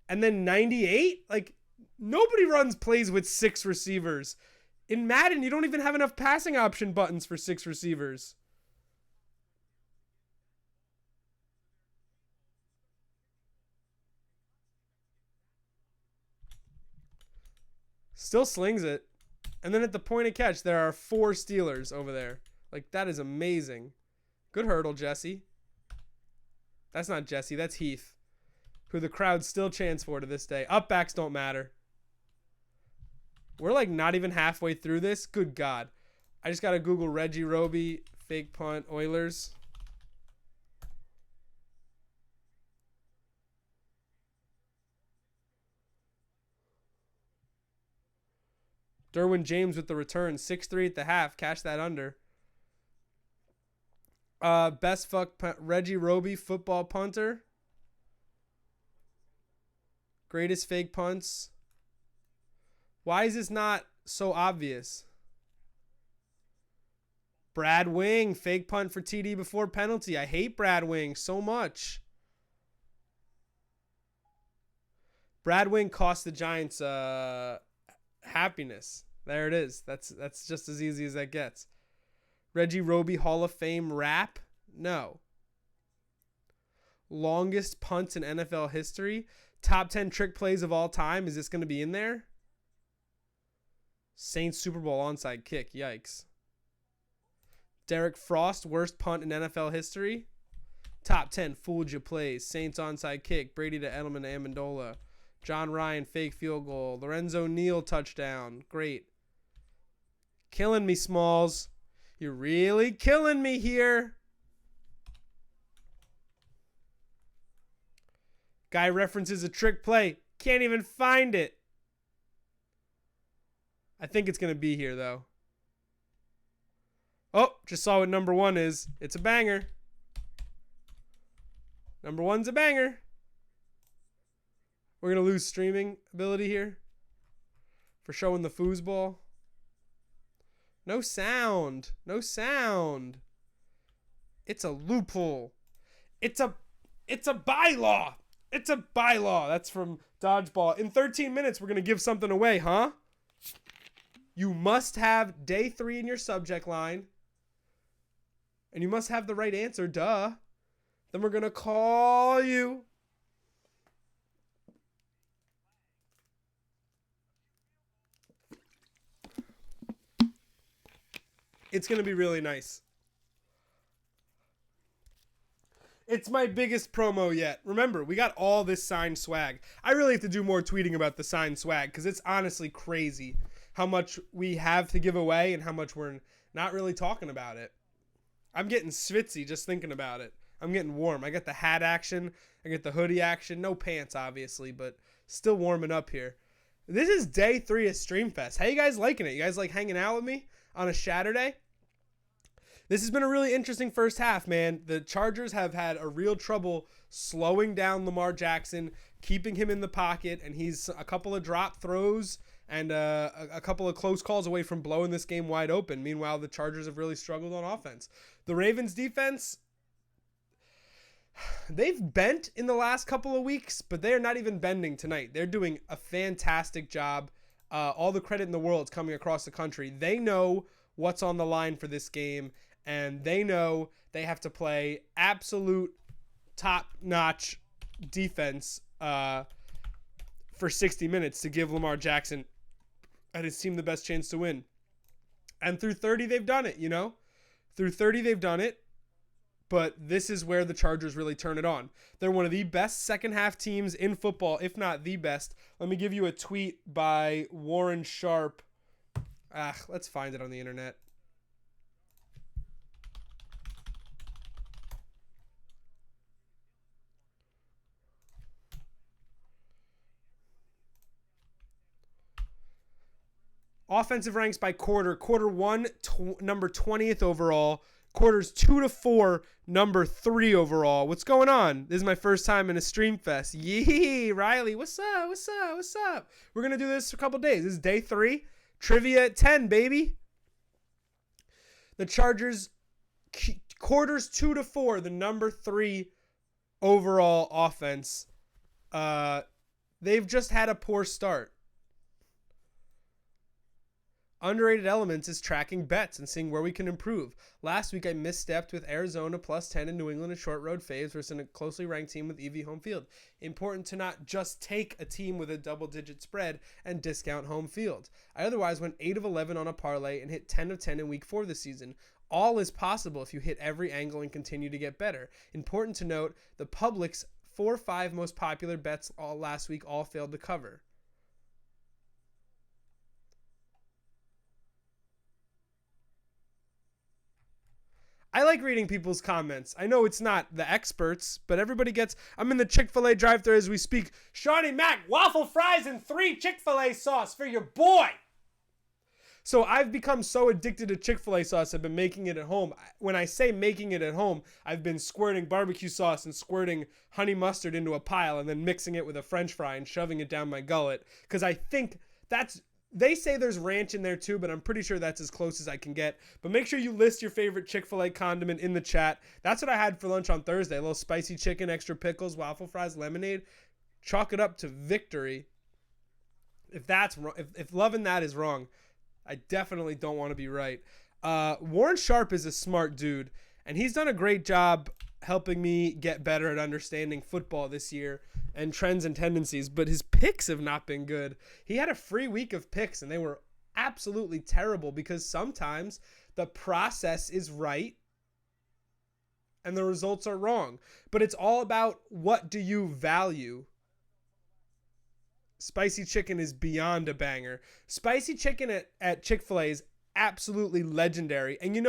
And then 98? Like, nobody runs plays with 6 receivers. In Madden, you don't even have enough passing option buttons for 6 receivers. Still slings it. And then at the point of catch, there are 4 Steelers over there. Like, that is amazing. Good hurdle, Jesse. That's not Jesse. That's Heath, who the crowd still chants for to this day. Up backs don't matter. We're like not even halfway through this. Good God. I just got to Google Reggie Roby, fake punt, Oilers. Derwin James with the return. 6-3 at the half. Cash that under. Best fuck Reggie Roby, football punter. Greatest fake punts. Why is this not so obvious? Brad Wing, fake punt for TD before penalty. I hate Brad Wing so much. Brad Wing cost the Giants happiness. There it is. That's just as easy as that gets. Reggie Roby Hall of Fame rap? No. Longest punts in NFL history? Top 10 trick plays of all time? Is this going to be in there? Saints Super Bowl onside kick. Yikes. Derek Frost, worst punt in NFL history? Top 10 fooled you plays. Saints onside kick. Brady to Edelman to Amendola. John Ryan, fake field goal. Lorenzo Neal, touchdown. Great. Killing me, Smalls. You're really killing me here. Guy references a trick play. Can't even find it. I think it's going to be here, though. Oh, just saw what number 1 is. It's a banger. Number 1's a banger. We're going to lose streaming ability here for showing the foosball. No sound. No sound. It's a loophole. It's a bylaw. It's a bylaw. That's from Dodgeball. In 13 minutes, we're going to give something away, huh? You must have day 3 in your subject line. And you must have the right answer, duh. Then we're going to call you. It's going to be really nice. It's my biggest promo yet. Remember, we got all this signed swag. I really have to do more tweeting about the signed swag because it's honestly crazy how much we have to give away and how much we're not really talking about it. I'm getting svitzy just thinking about it. I'm getting warm. I got the hat action. I get the hoodie action. No pants, obviously, but still warming up here. This is day 3 of Streamfest. How you guys liking it? You guys like hanging out with me on a Saturday? This has been a really interesting first half, man. The Chargers have had a real trouble slowing down Lamar Jackson, keeping him in the pocket, and he's a couple of drop throws and a couple of close calls away from blowing this game wide open. Meanwhile, the Chargers have really struggled on offense. The Ravens defense, they've bent in the last couple of weeks, but they're not even bending tonight. They're doing a fantastic job. All the credit in the world is coming across the country. They know what's on the line for this game, and they know they have to play absolute top-notch defense for 60 minutes to give Lamar Jackson and his team the best chance to win. And through 30, they've done it, you know? Through 30, they've done it, but this is where the Chargers really turn it on. They're one of the best second-half teams in football, if not the best. Let me give you a tweet by Warren Sharp. Let's find it on the internet. Offensive ranks by quarter. Quarter 1, number 20th overall. Quarters 2 to 4, number 3 overall. What's going on? This is my first time in a stream fest. Yee, Riley, what's up? What's up? What's up? We're going to do this for a couple days. This is day 3. Trivia at 10, baby. The Chargers, quarters 2 to 4, the number 3 overall offense. They've just had a poor start. Underrated Elements is tracking bets and seeing where we can improve. Last week, I misstepped with Arizona plus 10 and New England in short road faves versus a closely ranked team with EV home field. Important to not just take a team with a double-digit spread and discount home field. I otherwise went 8 of 11 on a parlay and hit 10 of 10 in week 4 this season. All is possible if you hit every angle and continue to get better. Important to note, the public's 4 or 5 most popular bets last week all failed to cover. I like reading people's comments. I know it's not the experts, but everybody gets. I'm in the Chick-fil-A drive-thru as we speak. Shawnee Mac, waffle fries and 3 Chick-fil-A sauce for your boy. So I've become so addicted to Chick-fil-A sauce, I've been making it at home. When I say making it at home, I've been squirting barbecue sauce and squirting honey mustard into a pile and then mixing it with a French fry and shoving it down my gullet. Because I think that's... They say there's ranch in there too, but I'm pretty sure that's as close as I can get. But make sure you list your favorite Chick-fil-A condiment in the chat. That's what I had for lunch on Thursday. A little spicy chicken, extra pickles, waffle fries, lemonade. Chalk it up to victory. If that's wrong, if loving that is wrong, I definitely don't want to be right. Warren Sharp is a smart dude, and he's done a great job helping me get better at understanding football this year and trends and tendencies, but his picks have not been good. He had a free week of picks, and they were absolutely terrible because sometimes the process is right and the results are wrong. But it's all about what do you value. Spicy chicken is beyond a banger. Spicy chicken at Chick-fil-A is absolutely legendary. And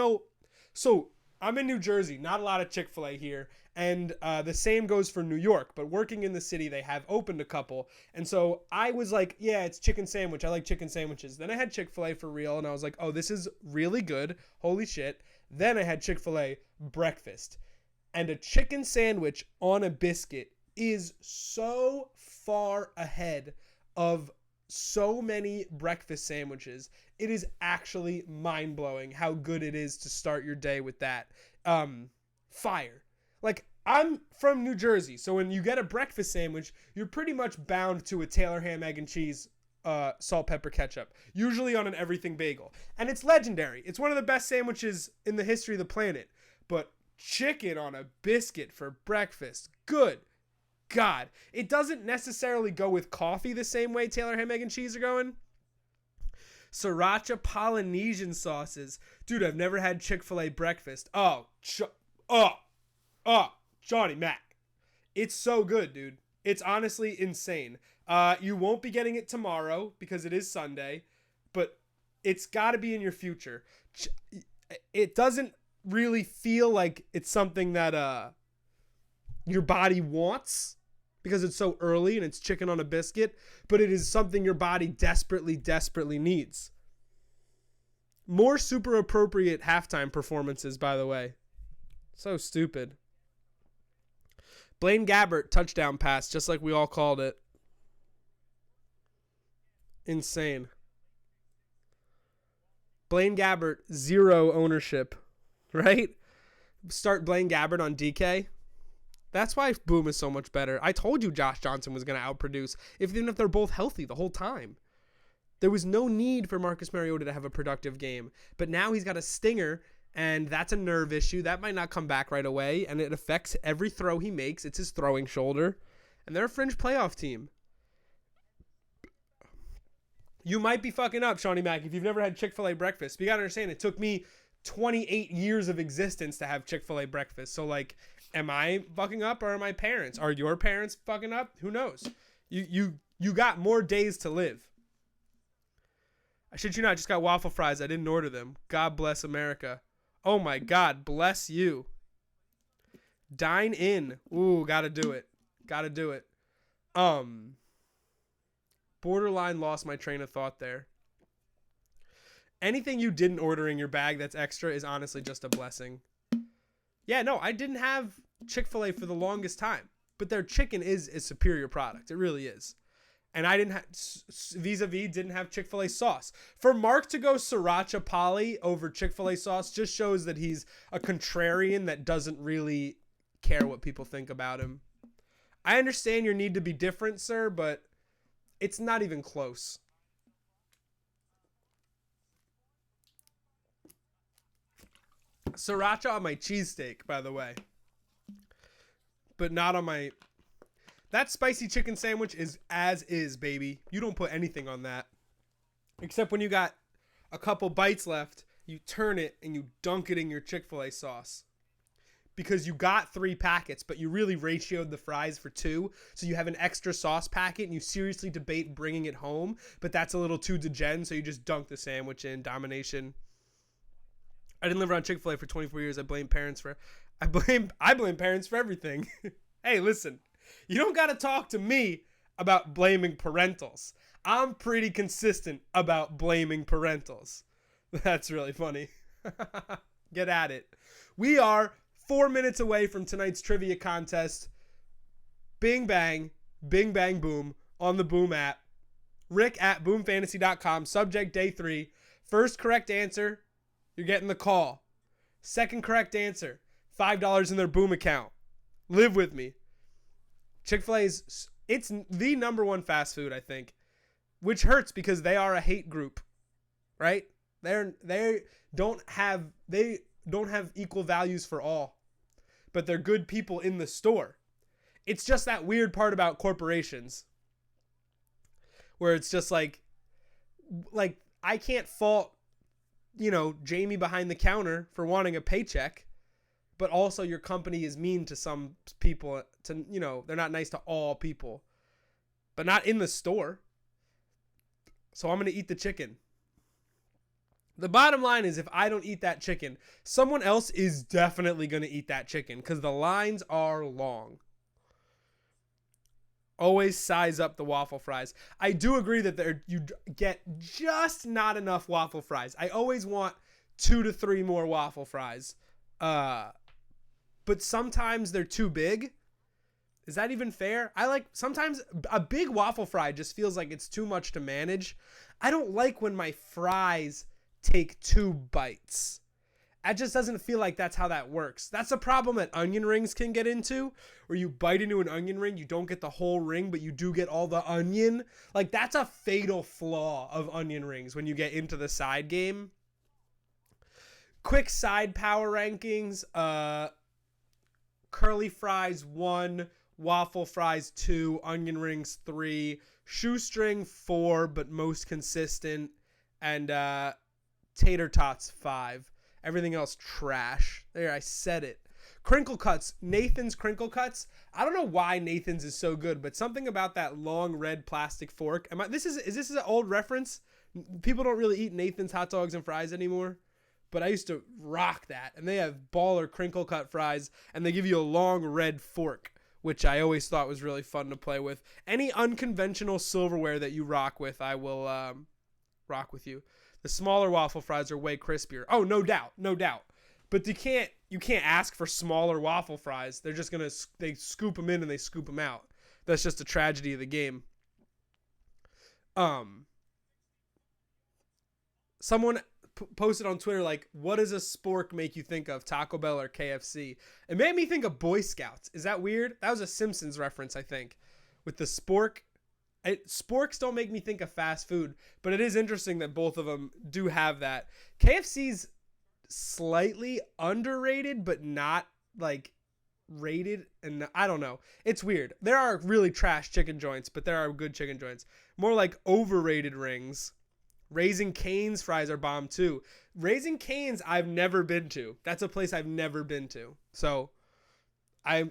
so I'm in New Jersey, not a lot of Chick-fil-A here. And the same goes for New York. But working in the city, they have opened a couple. And so I was like, yeah, it's chicken sandwich. I like chicken sandwiches. Then I had Chick-fil-A for real. And I was like, oh, this is really good. Holy shit. Then I had Chick-fil-A breakfast. And a chicken sandwich on a biscuit is so far ahead of so many breakfast sandwiches. It is actually mind-blowing how good it is to start your day with that. Fire. Like, I'm from New Jersey, so when you get a breakfast sandwich, you're pretty much bound to a Taylor ham, egg, and cheese, salt, pepper, ketchup, usually on an everything bagel. And it's legendary. It's one of the best sandwiches in the history of the planet. But chicken on a biscuit for breakfast, good God. It doesn't necessarily go with coffee the same way Taylor ham, egg, and cheese are going. Sriracha Polynesian sauces. Dude, I've never had Chick-fil-A breakfast. Johnny Mac. It's so good, dude. It's honestly insane. You won't be getting it tomorrow because it is Sunday, but it's got to be in your future. It doesn't really feel like it's something that your body wants because it's so early and it's chicken on a biscuit, but it is something your body desperately, desperately needs. More super appropriate halftime performances, by the way. So stupid. Blaine Gabbert touchdown pass, just like we all called it. Insane. Blaine Gabbert, 0 ownership, right? Start Blaine Gabbert on DK. That's why Boom is so much better. I told you Josh Johnson was going to outproduce, even if they're both healthy the whole time. There was no need for Marcus Mariota to have a productive game. But now he's got a stinger, and that's a nerve issue. That might not come back right away, and it affects every throw he makes. It's his throwing shoulder. And they're a fringe playoff team. You might be fucking up, Shawnee Mac, if you've never had Chick-fil-A breakfast. But you got to understand, it took me 28 years of existence to have Chick-fil-A breakfast. So, like, am I fucking up or are my parents? Are your parents fucking up? Who knows? You got more days to live. I shit you not, I just got waffle fries. I didn't order them. God bless America. Oh my God, bless you. Dine in. Ooh, gotta do it. Gotta do it. Borderline lost my train of thought there. Anything you didn't order in your bag that's extra is honestly just a blessing. Yeah, no, I didn't have Chick-fil-A for the longest time, but their chicken is a superior product. It really is. And I didn't have, vis-a-vis, didn't have Chick-fil-A sauce. For Mark to go Sriracha Poly over Chick-fil-A sauce just shows that he's a contrarian that doesn't really care what people think about him. I understand your need to be different, sir, but it's not even close. Sriracha on my cheesesteak, by the way. But not on my... That spicy chicken sandwich is as is, baby. You don't put anything on that. Except when you got a couple bites left, you turn it and you dunk it in your Chick-fil-A sauce. Because you got 3 packets, but you really ratioed the fries for 2. So you have an extra sauce packet and you seriously debate bringing it home. But that's a little too degen, so you just dunk the sandwich in. Domination. I didn't live around Chick-fil-A for 24 years. I blame parents for everything. Hey, listen, you don't got to talk to me about blaming parentals. I'm pretty consistent about blaming parentals. That's really funny. Get at it. We are 4 minutes away from tonight's trivia contest. Bing bang boom on the Boom app. Rick at boomfantasy.com. Subject day 3. First correct answer, you're getting the call. Second correct answer, $5 in their Boom account. Live with me. Chick-fil-A's, it's the number one fast food, I think, which hurts because they are a hate group, right? They don't have equal values for all, but they're good people in the store. It's just that weird part about corporations where it's just like I can't fault, Jamie behind the counter for wanting a paycheck, but also your company is mean to some people. They're not nice to all people, but not in the store. So I'm going to eat the chicken. The bottom line is if I don't eat that chicken, someone else is definitely going to eat that chicken because the lines are long. Always size up the waffle fries. I do agree that you get just not enough waffle fries. I always want 2 to 3 more waffle fries. But sometimes they're too big. Is that even fair? Sometimes a big waffle fry just feels like it's too much to manage. I don't like when my fries take 2 bites. It just doesn't feel like that's how that works. That's a problem that onion rings can get into, where you bite into an onion ring, you don't get the whole ring, but you do get all the onion. Like, that's a fatal flaw of onion rings when you get into the side game. Quick side power rankings. Curly fries 1, waffle fries 2, onion rings 3, shoestring 4, but most consistent, and tater tots 5. Everything else trash. There, I said it. Crinkle cuts. Nathan's crinkle cuts. I don't know why Nathan's is so good, but something about that long red plastic fork. Is this an old reference? People don't really eat Nathan's hot dogs and fries anymore, but I used to rock that. And they have baller crinkle cut fries, and they give you a long red fork, which I always thought was really fun to play with. Any unconventional silverware that you rock with, I will rock with you. The smaller waffle fries are way crispier. Oh, no doubt. But you can't ask for smaller waffle fries. They're just they scoop them in and they scoop them out. That's just a tragedy of the game. Someone posted on Twitter, like, what does a spork make you think of, Taco Bell or KFC? It made me think of Boy Scouts. Is that weird? That was a Simpsons reference, I think, with the spork. Sporks don't make me think of fast food, but it is interesting that both of them do have that. KFC's slightly underrated, but not like rated, and I don't know. It's weird. There are really trash chicken joints, but there are good chicken joints. More like overrated rings. Raising Cane's fries are bomb too. Raising Cane's I've never been to. That's a place I've never been to. So I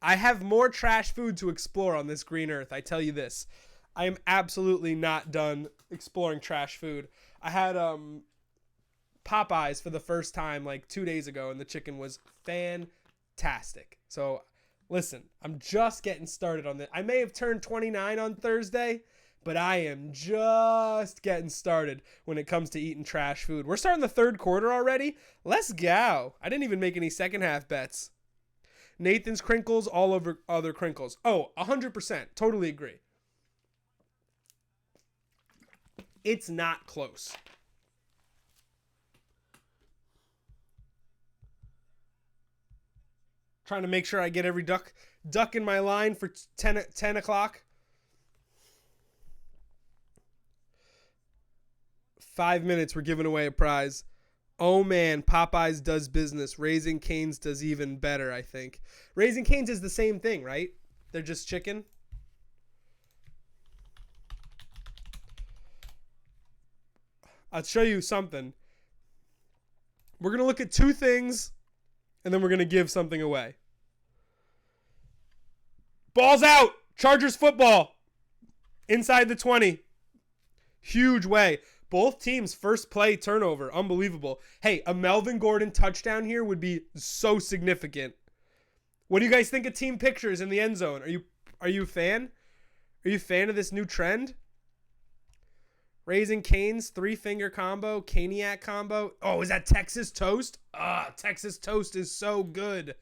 have more trash food to explore on this green earth. I tell you this. I am absolutely not done exploring trash food. I had Popeyes for the first time like 2 days ago, and the chicken was fantastic. So listen, I'm just getting started on this. I may have turned 29 on Thursday, but I am just getting started when it comes to eating trash food. We're starting the third quarter already. Let's go. I didn't even make any second half bets. Nathan's crinkles all over other crinkles. Oh, 100%. Totally agree. It's not close. Trying to make sure I get every duck in my line for 10 o'clock. 5 minutes, we're giving away a prize. Oh man, Popeyes does business. Raising Cane's does even better, I think. Raising Cane's is the same thing, right? They're just chicken. I'll show you something. We're going to look at 2 things, and then we're going to give something away. Ball's out. Chargers football. Inside the 20. Huge way. Both teams first play turnover. Unbelievable. Hey, a Melvin Gordon touchdown here would be so significant. What do you guys think of team pictures in the end zone? Are you a fan? Are you a fan of this new trend? Raising Cane's 3-finger combo, Caniac combo. Oh, is that Texas toast? Texas toast is so good.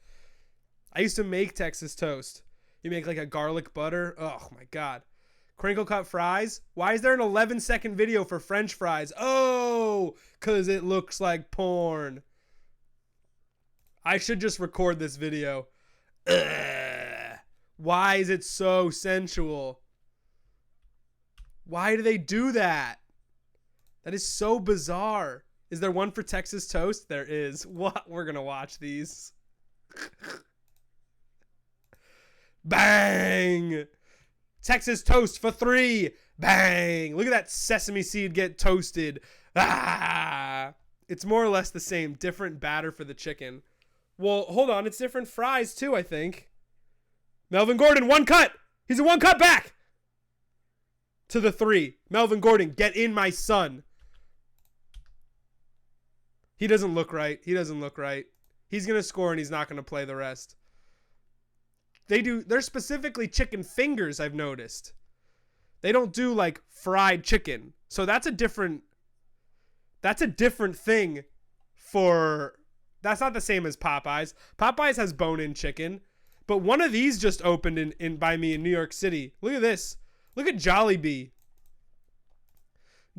I used to make Texas toast. You make like a garlic butter. Oh my God. Crinkle cut fries. Why is there an 11-second video for French fries? Oh, because it looks like porn. I should just record this video. Ugh. Why is it so sensual? Why do they do that? That is so bizarre. Is there one for Texas toast? There is. What? We're going to watch these. Bang! Texas toast for 3. Bang! Look at that sesame seed get toasted. Ah! It's more or less the same. Different batter for the chicken. Well, hold on. It's different fries too, I think. Melvin Gordon, 1 cut. He's a 1 cut back. To the 3. Melvin Gordon, get in, my son. He doesn't look right. He doesn't look right. He's going to score and he's not going to play the rest. They're specifically chicken fingers, I've noticed. They don't do like fried chicken. So that's a different thing that's not the same as Popeyes. Popeyes has bone-in chicken, but one of these just opened in by me in New York City. Look at this. Look at Jollibee.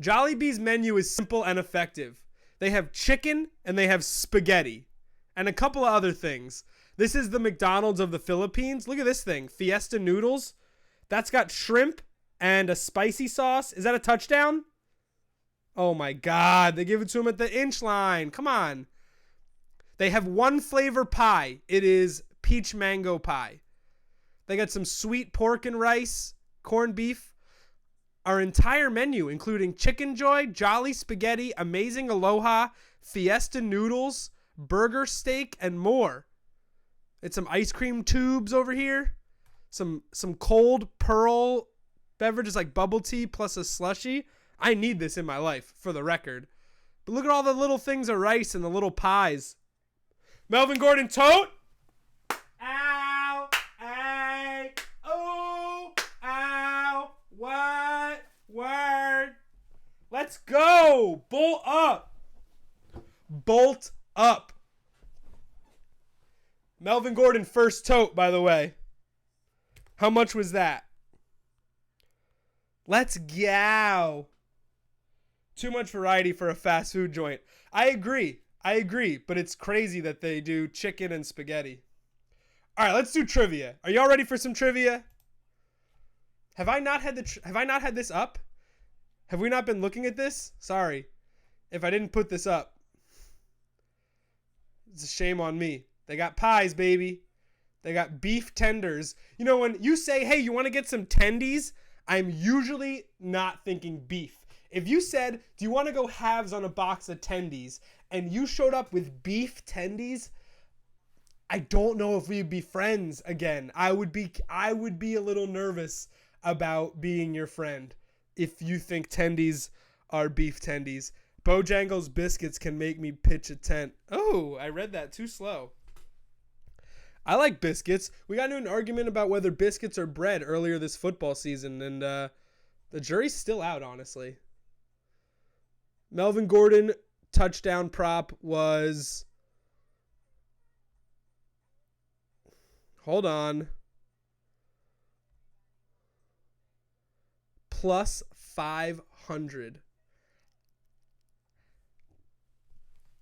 Jollibee's menu is simple and effective. They have chicken and they have spaghetti and a couple of other things. This is the McDonald's of the Philippines. Look at this thing. Fiesta noodles. That's got shrimp and a spicy sauce. Is that a touchdown? Oh my God. They give it to him at the inch line. Come on. They have one flavor pie. It is peach mango pie. They got some sweet pork and rice, corned beef. Our entire menu, including Chicken Joy, Jolly Spaghetti, Amazing Aloha, Fiesta Noodles, Burger Steak, and more. It's some ice cream tubes over here. Some cold pearl beverages like bubble tea plus a slushie. I need this in my life, for the record. But look at all the little things of rice and the little pies. Melvin Gordon tote. Ow. Ay. Oh. Ow. What? Word. Let's go. Bolt up. Bolt up. Melvin Gordon first tote, by the way. How much was that? Let's go. Too much variety for a fast food joint. I agree, but it's crazy that they do chicken and spaghetti. All right, let's do trivia. Are y'all ready for some trivia? Have I not had this up? Have we not been looking at this? Sorry if I didn't put this up. It's a shame on me. They got pies, baby. They got beef tenders. You know, when you say, hey, you want to get some tendies? I'm usually not thinking beef. If you said, do you want to go halves on a box of tendies? And you showed up with beef tendies, I don't know if we'd be friends again. I would be a little nervous about being your friend if you think tendies are beef tendies. Bojangles biscuits can make me pitch a tent. Oh, I read that too slow. I like biscuits. We got into an argument about whether biscuits are bread earlier this football season, and the jury's still out, honestly. Melvin Gordon touchdown prop was... Hold on. Plus 500.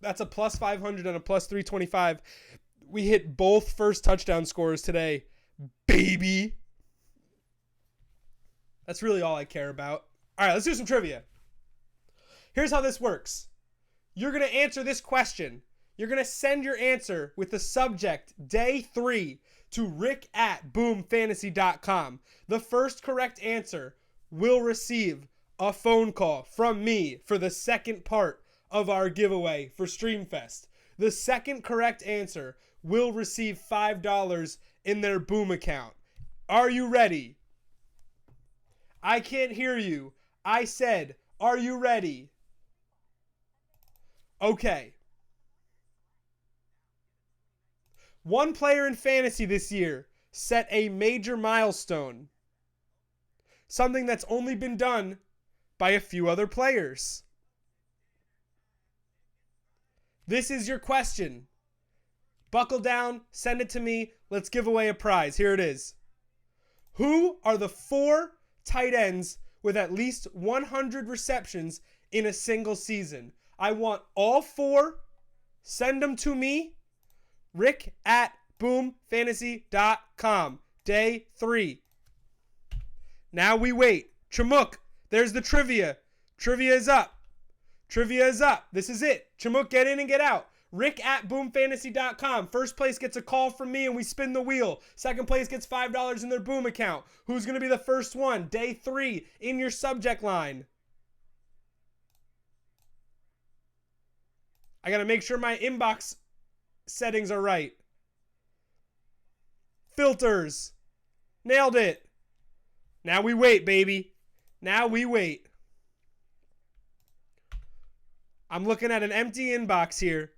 That's a plus 500 and a plus 325. We hit both first touchdown scores today, baby. That's really all I care about. All right, let's do some trivia. Here's how this works. You're going to answer this question. You're going to send your answer with the subject, day 3, to rick@boomfantasy.com. The first correct answer will receive a phone call from me for the second part of our giveaway for Streamfest. The second correct answer will receive $5 in their Boom account. Are you ready? I can't hear you. I said, are you ready? Okay. One player in fantasy this year set a major milestone. Something that's only been done by a few other players. This is your question. Buckle down, send it to me. Let's give away a prize. Here it is. Who are the 4 tight ends with at least 100 receptions in a single season? I want all 4. Send them to me. Rick at boomfantasy.com. Day 3. Now we wait. Chmuk, there's the trivia. Trivia is up. Trivia is up. This is it. Chmuk, get in and get out. Rick at boomfantasy.com. First place gets a call from me and we spin the wheel. Second place gets $5 in their Boom account. Who's going to be the first one? Day 3 in your subject line. I got to make sure my inbox settings are right. Filters. Nailed it. Now we wait, baby. Now we wait. I'm looking at an empty inbox here.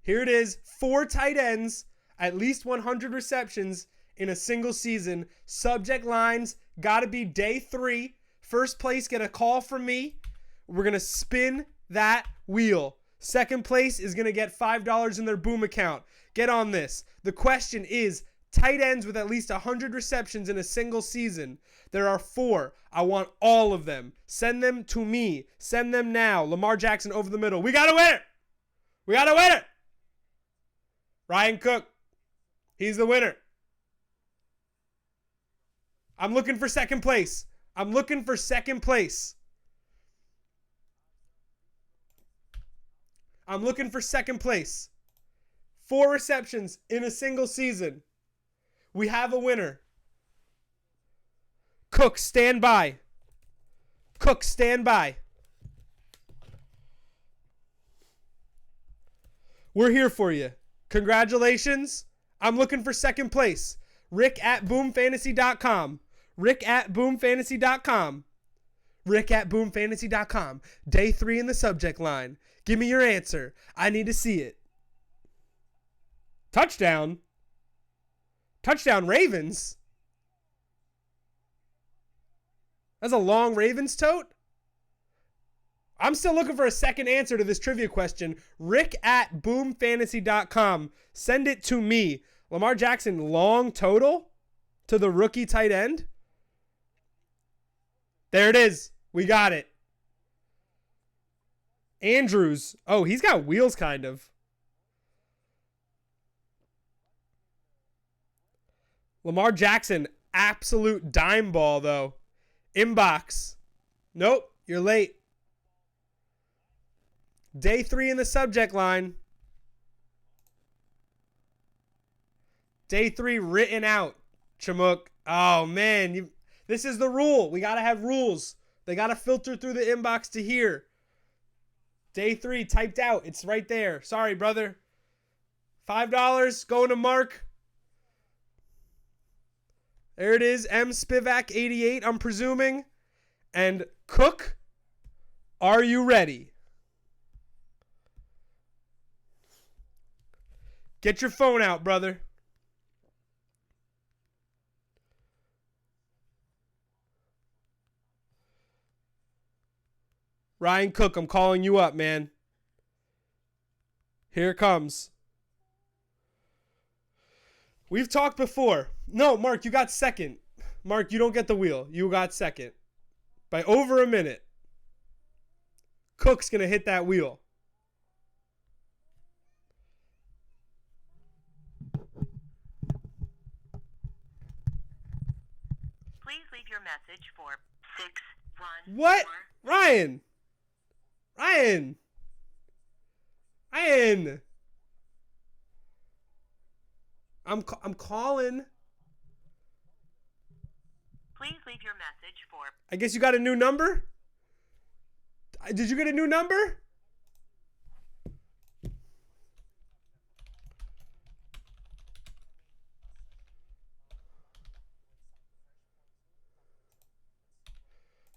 Here it is. 4 tight ends, at least 100 receptions in a single season. Subject lines, got to be day 3. First place, get a call from me. We're going to spin that wheel. Second place is going to get $5 in their Boom account. Get on this. The question is tight ends with at least 100 receptions in a single season. There are 4. I want all of them. Send them to me. Send them now. Lamar Jackson over the middle. We got a winner. We got a winner. Ryan Cook. He's the winner. I'm looking for second place. I'm looking for second place. I'm looking for second place. 4 receptions in a single season. We have a winner. Cook, stand by. Cook, stand by. We're here for you. Congratulations. I'm looking for second place. Rick at boomfantasy.com. Rick at boomfantasy.com. Rick at boomfantasy.com. Day 3 in the subject line. Give me your answer. I need to see it. Touchdown. Touchdown Ravens. That's a long Ravens tote. I'm still looking for a second answer to this trivia question. Rick at boomfantasy.com. Send it to me. Lamar Jackson long total to the rookie tight end. There it is. We got it. Andrews. Oh, he's got wheels kind of. Lamar Jackson, absolute dime ball though. Inbox. Nope, you're late. Day 3 in the subject line. Day 3 written out. Chmuk. Oh man, this is the rule. We gotta have rules. They gotta filter through the inbox to here. Day 3 typed out. It's right there. Sorry, brother. $5 going to Mark. There it is. M Spivak 88, I'm presuming. And Cook, are you ready? Get your phone out, brother. Ryan Cook, I'm calling you up, man. Here it comes. We've talked before. No, Mark, you got second. Mark, you don't get the wheel. You got second. By over a minute. Cook's going to hit that wheel. Please leave your message for 614. What? Ryan. Ryan. Ryan. I'm calling. Please leave your message for. I guess you got a new number? Did you get a new number?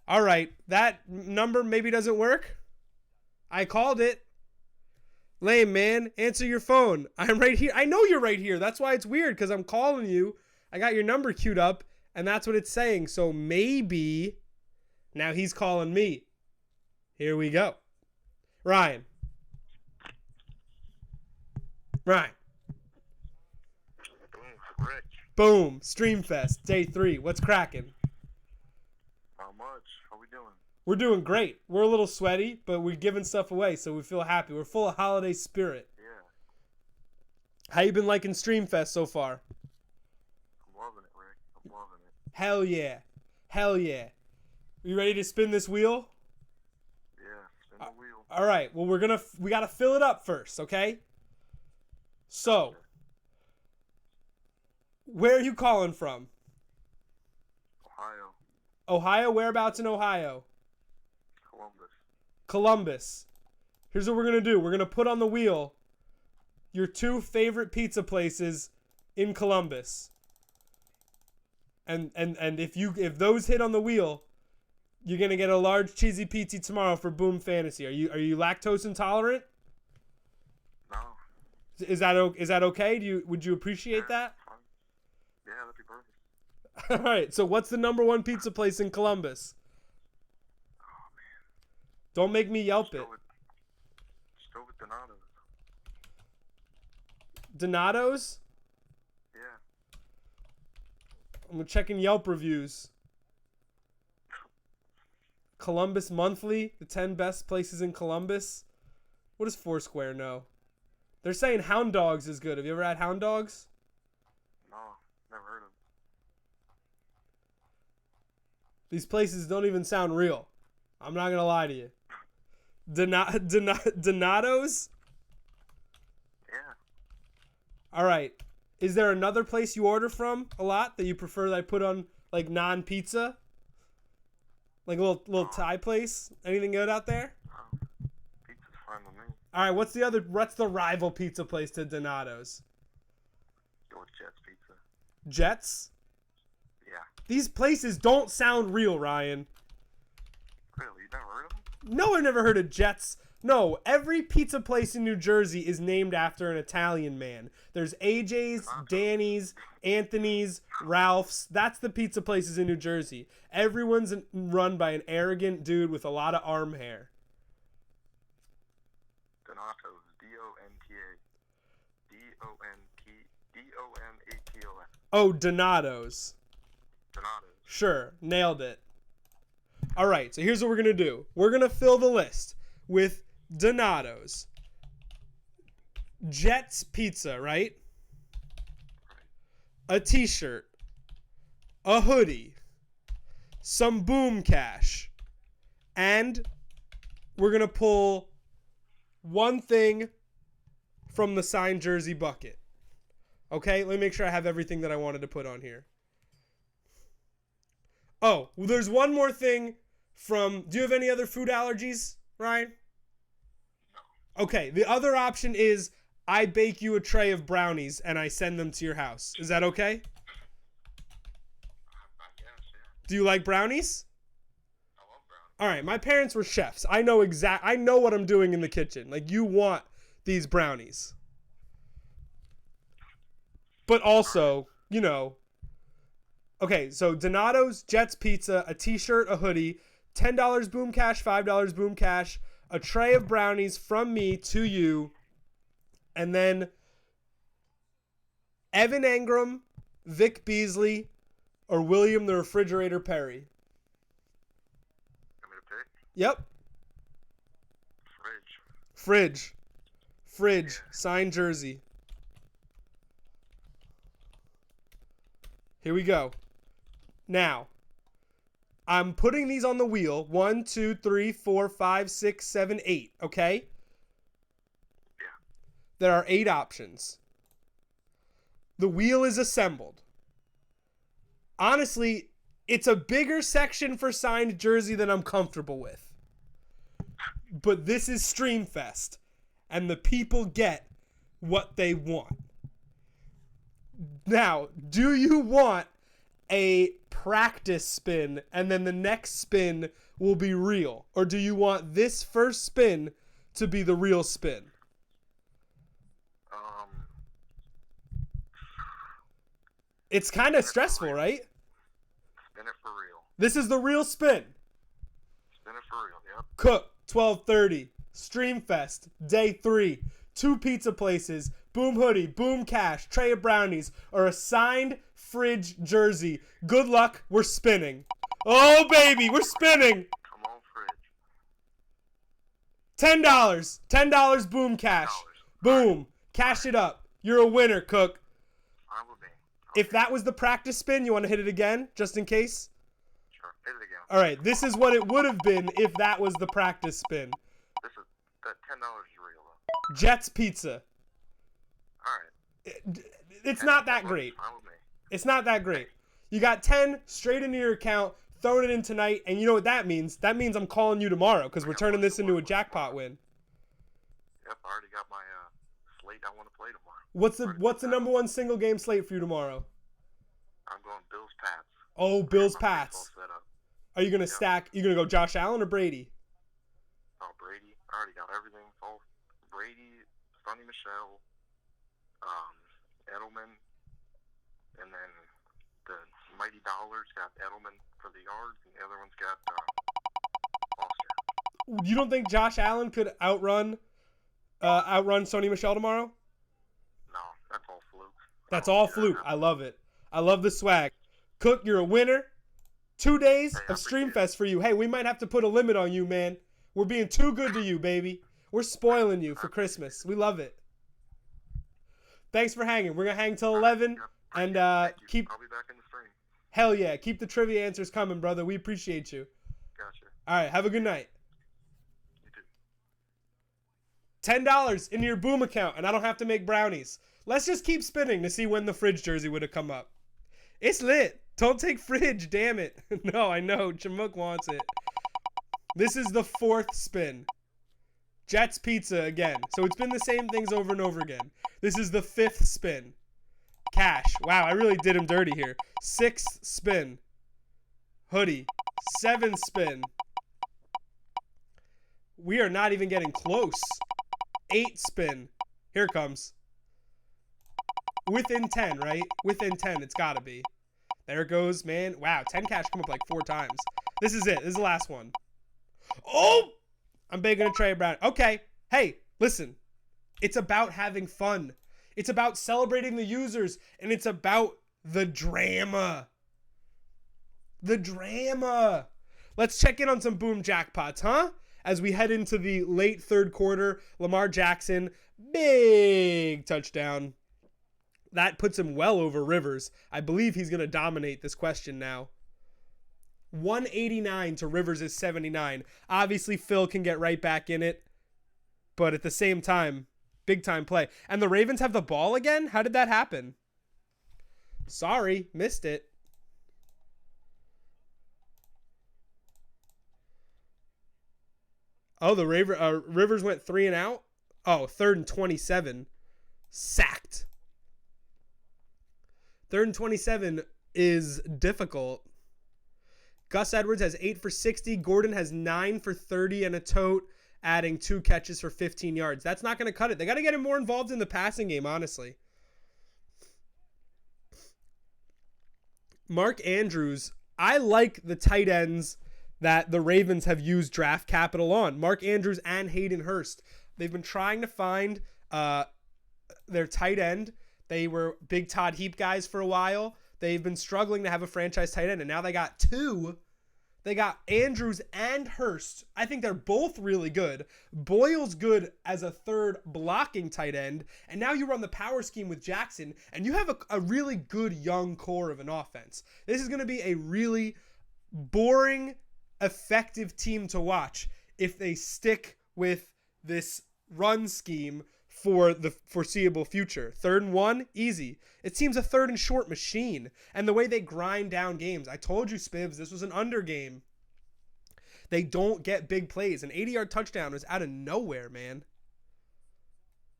All right. That number maybe doesn't work. I called it. Lame, man. Answer your phone. I'm right here. I know you're right here. That's why it's weird, because I'm calling you. I got your number queued up, and that's what it's saying. So maybe now he's calling me. Here we go. Ryan. Ryan. Rich. Boom. Streamfest. Day 3. What's cracking? Not much. How we doing? We're doing great. We're a little sweaty, but we're giving stuff away, so we feel happy. We're full of holiday spirit. Yeah. How you been liking Streamfest so far? I'm loving it, Rick. I'm loving it. Hell yeah. Hell yeah. You ready to spin this wheel? Yeah. Spin the wheel. All right. Well, we got to fill it up first, okay? So, where are you calling from? Ohio. Ohio? Whereabouts in Ohio? Columbus. Columbus. Here's what we're going to do. We're going to put on the wheel your 2 favorite pizza places in Columbus. And if those hit on the wheel, you're going to get a large cheesy pizza tomorrow for Boom Fantasy. Are you lactose intolerant? No. Is that okay? Would you appreciate that? Fine. Yeah, that'd be perfect. All right. So what's the number 1 pizza place in Columbus? Oh, man. Don't make me yelp it. Still with Donato's. Donato's? Yeah. I'm checking Yelp reviews. Columbus Monthly, the 10 best places in Columbus. What does Foursquare know? They're saying Hound Dogs is good. Have you ever had Hound Dogs? No. Never heard of These places don't even sound real. I'm not going to lie to you. Donato's? Yeah. All right. Is there another place you order from a lot that you prefer that I put on, like, non-pizza? Like a little Thai place? Anything good out there? Pizza's fine with me. All right, what's the rival pizza place to Donato's? Go with Jets Pizza. Jets? Yeah. These places don't sound real, Ryan. Really? You never heard of them? No, I've never heard of Jets. No, every pizza place in New Jersey is named after an Italian man. There's AJ's, Danny's, Anthony's, Ralph's. That's the pizza places in New Jersey. Everyone's run by an arrogant dude with a lot of arm hair. Donato's. Donatatos. Oh, Donato's. Donato's. Sure, nailed it. All right, so here's what we're going to do. We're going to fill the list with Donato's. Jets Pizza, right? A t-shirt. A hoodie. Some Boom Cash. And we're going to pull one thing from the signed jersey bucket. Okay, let me make sure I have everything that I wanted to put on here. Oh, well, there's one more thing from... Do you have any other food allergies, Ryan? No. Okay, the other option is I bake you a tray of brownies and I send them to your house. Is that okay? I guess, yeah. Do you like brownies? I love brownies. All right, my parents were chefs. I know what I'm doing in the kitchen. Like, you want these brownies. But also, you know... Okay, so Donato's, Jets Pizza, a t-shirt, a hoodie, $10 Boom Cash, $5 Boom Cash, a tray of brownies from me to you, and then Evan Engram, Vic Beasley, or William the Refrigerator Perry. Want me to pick? Yep. Fridge. Yeah. Signed jersey. Here we go. Now, I'm putting these on the wheel. 1, 2, 3, 4, 5, 6, 7, 8. Okay? Yeah. There are 8 options. The wheel is assembled. Honestly, it's a bigger section for signed jersey than I'm comfortable with. But this is Streamfest, and the people get what they want. Now, do you want a practice spin and then the next spin will be real? Or do you want this first spin to be the real spin? It's kind of stressful, right? Spin it for real. This is the real spin. Spin it for real, yep. Cook, 12:30. Streamfest, day 3. 2 pizza places, Boom Hoodie, Boom Cash, tray of brownies, or a signed Fridge jersey. Good luck, we're spinning. Oh, baby, we're spinning. Come on, Fridge. $10. $10 Boom Cash. Boom. Cash it up. You're a winner, Cook. Fine with me. If that was the practice spin, you want to hit it again, just in case? Sure. Hit it again. All right, this is what it would have been if that was the practice spin. That $10 is real, though. Jets Pizza. Alright. It's not that great. Fine with me. It's not that great. You got 10 straight into your account, throwing it in tonight, and you know what that means? That means I'm calling you tomorrow because we're turning this into a jackpot win. Yep, I already got my slate I want to play tomorrow. What's the number one single game slate for you tomorrow? I'm going Bills Pats. Oh, Bills My Pats. baseball setup. Are you gonna stack? You gonna go Josh Allen or Brady? Oh, Brady. I already got everything. All Brady, Sonny Michelle, Edelman, and then the Mighty Dollars got Edelman for the yards, and the other one's got Foster. You don't think Josh Allen could outrun Sony Michelle tomorrow? No, that's all fluke. That's all fluke. I love it. I love the swag. Cook, you're a winner. 2 days Hey, I of appreciate Streamfest for you. Hey, we might have to put a limit on you, man. We're being too good to you, baby. We're spoiling you for Christmas. We love it. Thanks for hanging. We're going to hang till 11 and Thank you. keep I'll be back in the stream. hell yeah, keep the trivia answers coming, brother. We appreciate you. Gotcha. All right, have a good night. You too. $10 into your Boom account, and I don't have to make brownies. Let's just keep spinning to see when the Fridge jersey would have come up. It's lit. Don't take Fridge, damn it. No, I know. Chamook wants it. This is the 4th spin. Jets Pizza again. So it's been the same things over and over again. This is the 5th spin. Cash. Wow, I really did him dirty here. 6th spin. Hoodie. 7th spin. We are not even getting close. 8th spin. Here it comes. Within 10, right? Within 10, it's got to be. There it goes, man. Wow, 10 cash come up like 4 times. This is it. This is the last one. Oh! I'm begging a tray brown. Okay. Hey, listen. It's about having fun. It's about celebrating the users, and it's about the drama. The drama. Let's check in on some Boom jackpots, huh? As we head into the late 3rd quarter, Lamar Jackson, big touchdown. That puts him well over Rivers. I believe he's going to dominate this question now. 189 to Rivers' 79. Obviously, Phil can get right back in it. But at the same time, big time play. And the Ravens have the ball again? How did that happen? Sorry, missed it. Oh, the Rivers went 3 and out? Oh, 3rd and 27. Sacked. 3rd and 27 is difficult. Gus Edwards has 8 for 60. Gordon has 9 for 30 and a tote, adding 2 catches for 15 yards. That's not going to cut it. They got to get him more involved in the passing game, honestly. Mark Andrews, I like the tight ends that the Ravens have used draft capital on. Mark Andrews and Hayden Hurst. They've been trying to find their tight end. They were big Todd Heap guys for a while. They've been struggling to have a franchise tight end, and now they got 2. They got Andrews and Hurst. I think they're both really good. Boyle's good as a 3rd blocking tight end, and now you run the power scheme with Jackson, and you have a really good young core of an offense. This is going to be a really boring, effective team to watch if they stick with this run scheme for the foreseeable future. 3rd and 1, easy. It seems a 3rd and short machine. And the way they grind down games. I told you, Spivs, this was an under game. They don't get big plays. An 80-yard touchdown was out of nowhere, man.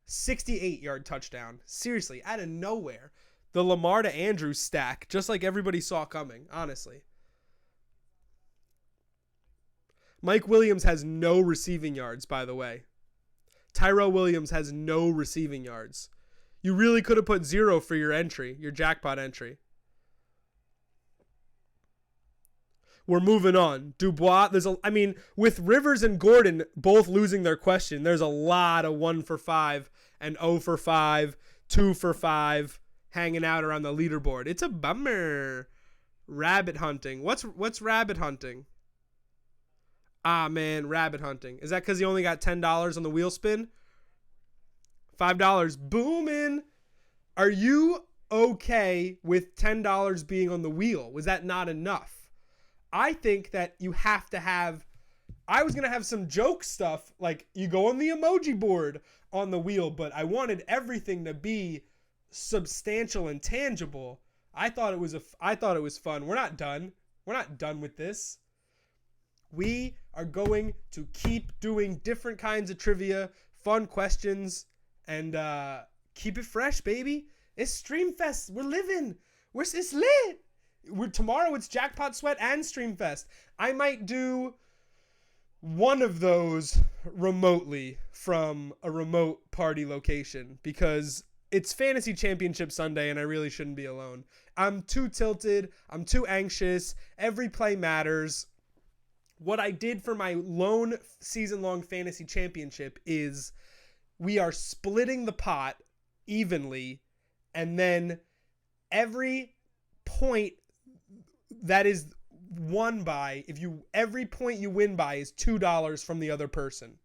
68-yard touchdown. Seriously, out of nowhere. The Lamar to Andrews stack, just like everybody saw coming, honestly. Mike Williams has no receiving yards, by the way. Tyrell Williams has no receiving yards. You really could have put 0 for your entry, your jackpot entry. We're moving on. Dubois, with Rivers and Gordon both losing their question, there's a lot of 1 for 5 and 0 for 5, 2 for 5 hanging out around the leaderboard. It's a bummer. Rabbit hunting. What's rabbit hunting? Ah, man, rabbit hunting. Is that because you only got $10 on the wheel spin? $5. Booming. Are you okay with $10 being on the wheel? Was that not enough? I think that you have to have... I was going to have some joke stuff, like you go on the emoji board on the wheel, but I wanted everything to be substantial and tangible. I thought it was fun. We're not done. We're not done with this. We are going to keep doing different kinds of trivia, fun questions, and keep it fresh, baby. It's Streamfest. We're living. It's lit. Tomorrow it's Jackpot Sweat and Streamfest. I might do one of those remotely from a remote party location because it's Fantasy Championship Sunday and I really shouldn't be alone. I'm too tilted. I'm too anxious. Every play matters. What I did for my lone season-long Fantasy Championship is we are splitting the pot evenly, and then every point that is won by, every point you win by is $2 from the other person.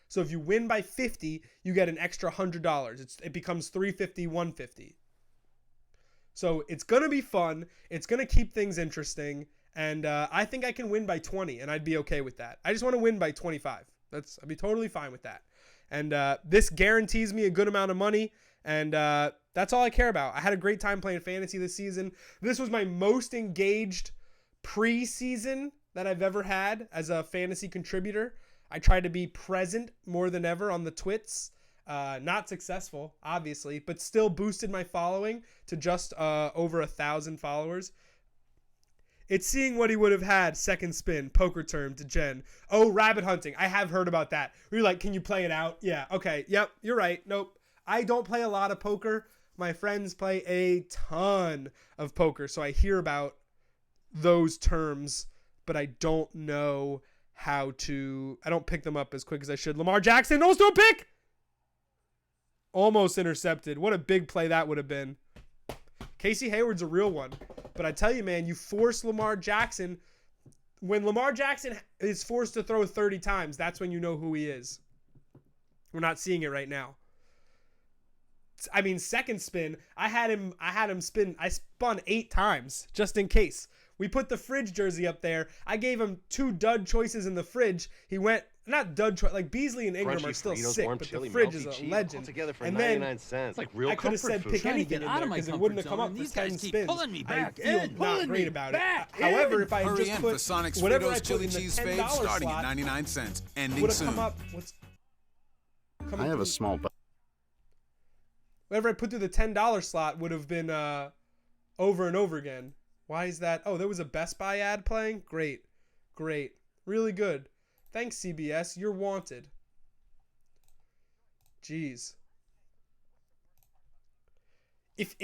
So if you win by 50, you get an extra $100. It becomes $350, $150. So it's going to be fun. It's going to keep things interesting. And I think I can win by 20, and I'd be okay with that. I just want to win by 25. I'd be totally fine with that. And this guarantees me a good amount of money, and that's all I care about. I had a great time playing fantasy this season. This was my most engaged preseason that I've ever had as a fantasy contributor. I tried to be present more than ever on the twits. Not successful, obviously, but still boosted my following to just over 1,000 followers. It's seeing what he would have had, second spin, poker term to Jen. Oh, rabbit hunting. I have heard about that. You're like, can you play it out? Yeah, okay. Yep, you're right. Nope. I don't play a lot of poker. My friends play a ton of poker, so I hear about those terms, but I don't know how to... I don't pick them up as quick as I should. Lamar Jackson, almost to a pick! Almost intercepted. What a big play that would have been. Casey Hayward's a real one. But I tell you, man, you force Lamar Jackson. When Lamar Jackson is forced to throw 30 times, that's when you know who he is. We're not seeing it right now. I mean, second spin, I had him spin. I spun 8 times just in case. We put the fridge jersey up there. I gave him 2 dud choices in the fridge. He went, not dud choice, like Beasley and Ingram Crunchy are still Fritos, sick, warm but chili, the fridge melty is a cheese, legend. all together for And 99 cents. It's like real I could have said comfort pick food. anything in there because it wouldn't have come up for 10 spins. I feel not great about it. However, if I had Hurry just in put for Sonic's whatever I Fritos put chili in the cheese $10 fave starting slot, at 99 cents, ending would have soon. come up. I have a small Whatever I put through the $10 slot would have been over and over again. Why is that? Oh, there was a Best Buy ad playing? Great. Really good. Thanks, CBS. You're wanted. Jeez. If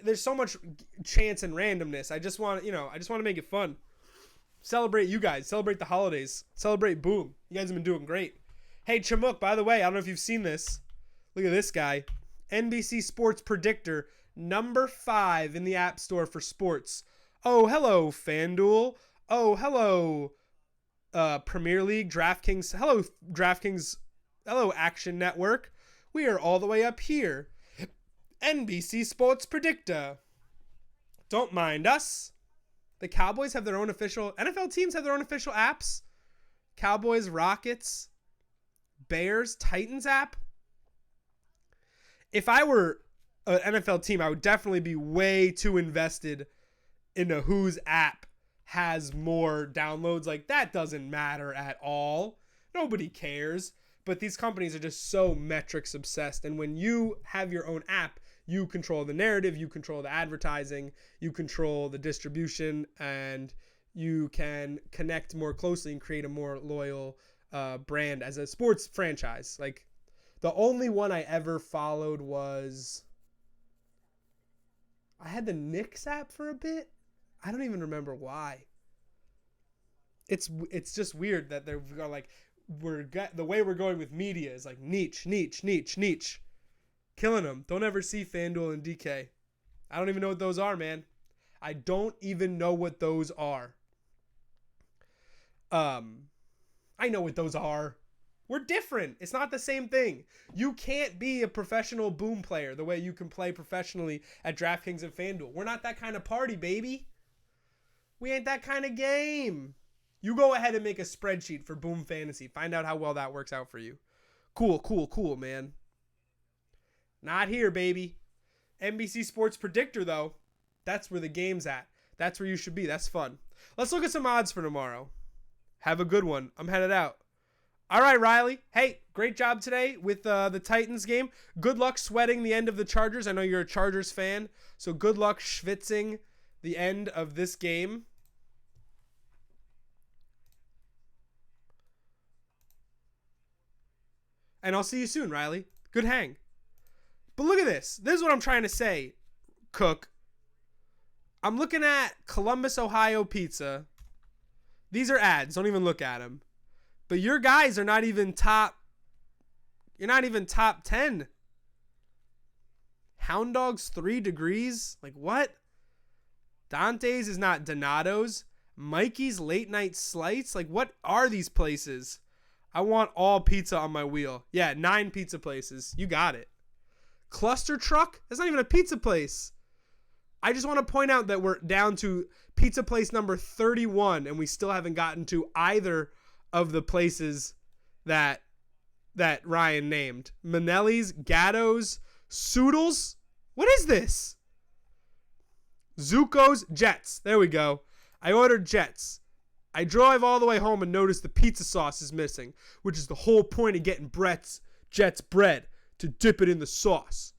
there's so much chance and randomness, I just want to make it fun. Celebrate you guys. Celebrate the holidays. Celebrate Boom. You guys have been doing great. Hey, Chamuk, by the way, I don't know if you've seen this. Look at this guy. NBC Sports Predictor, number 5 in the App Store for sports. Oh, hello, FanDuel. Oh, hello, Premier League, DraftKings. Hello, DraftKings. Hello, Action Network. We are all the way up here. NBC Sports Predictor. Don't mind us. The Cowboys have their own official... NFL teams have their own official apps. Cowboys, Rockets, Bears, Titans app. If I were an NFL team, I would definitely be way too invested in whose app has more downloads. Like, that doesn't matter at all. Nobody cares. But these companies are just so metrics obsessed. And when you have your own app, you control the narrative, you control the advertising, you control the distribution, and you can connect more closely and create a more loyal brand as a sports franchise. Like, The only one I ever followed was, I had the Knicks app for a bit. I don't even remember why. It's just weird that they're like, the way we're going with media is like niche. Killing them. Don't ever see FanDuel and DK. I don't even know what those are, man. I don't even know what those are. I know what those are. We're different. It's not the same thing. You can't be a professional boom player the way you can play professionally at DraftKings and FanDuel. We're not that kind of party, baby. We ain't that kind of game. You go ahead and make a spreadsheet for Boom Fantasy. Find out how well that works out for you. Cool, man. Not here, baby. NBC Sports Predictor, though. That's where the game's at. That's where you should be. That's fun. Let's look at some odds for tomorrow. Have a good one. I'm headed out. All right, Riley. Hey, great job today with the Titans game. Good luck sweating the end of the Chargers. I know you're a Chargers fan, so good luck schwitzing the end of this game. And I'll see you soon, Riley. Good hang. But look at this. This is what I'm trying to say, Cook. I'm looking at Columbus, Ohio pizza. These are ads. Don't even look at them. But your guys are not even top. You're not even top 10. Hound Dogs 3 degrees? Like what? Dante's is not Donato's. Mikey's Late Night Slice? Like what are these places? I want all pizza on my wheel. Yeah, 9 pizza places. You got it. Cluster Truck? That's not even a pizza place. I just want to point out that we're down to pizza place number 31, and we still haven't gotten to either of the places that Ryan named. Manelli's, Gatto's, Soodles? What is this? Zuko's, Jets. There we go. I ordered Jets. I drive all the way home and notice the pizza sauce is missing, which is the whole point of getting Jets bread, to dip it in the sauce.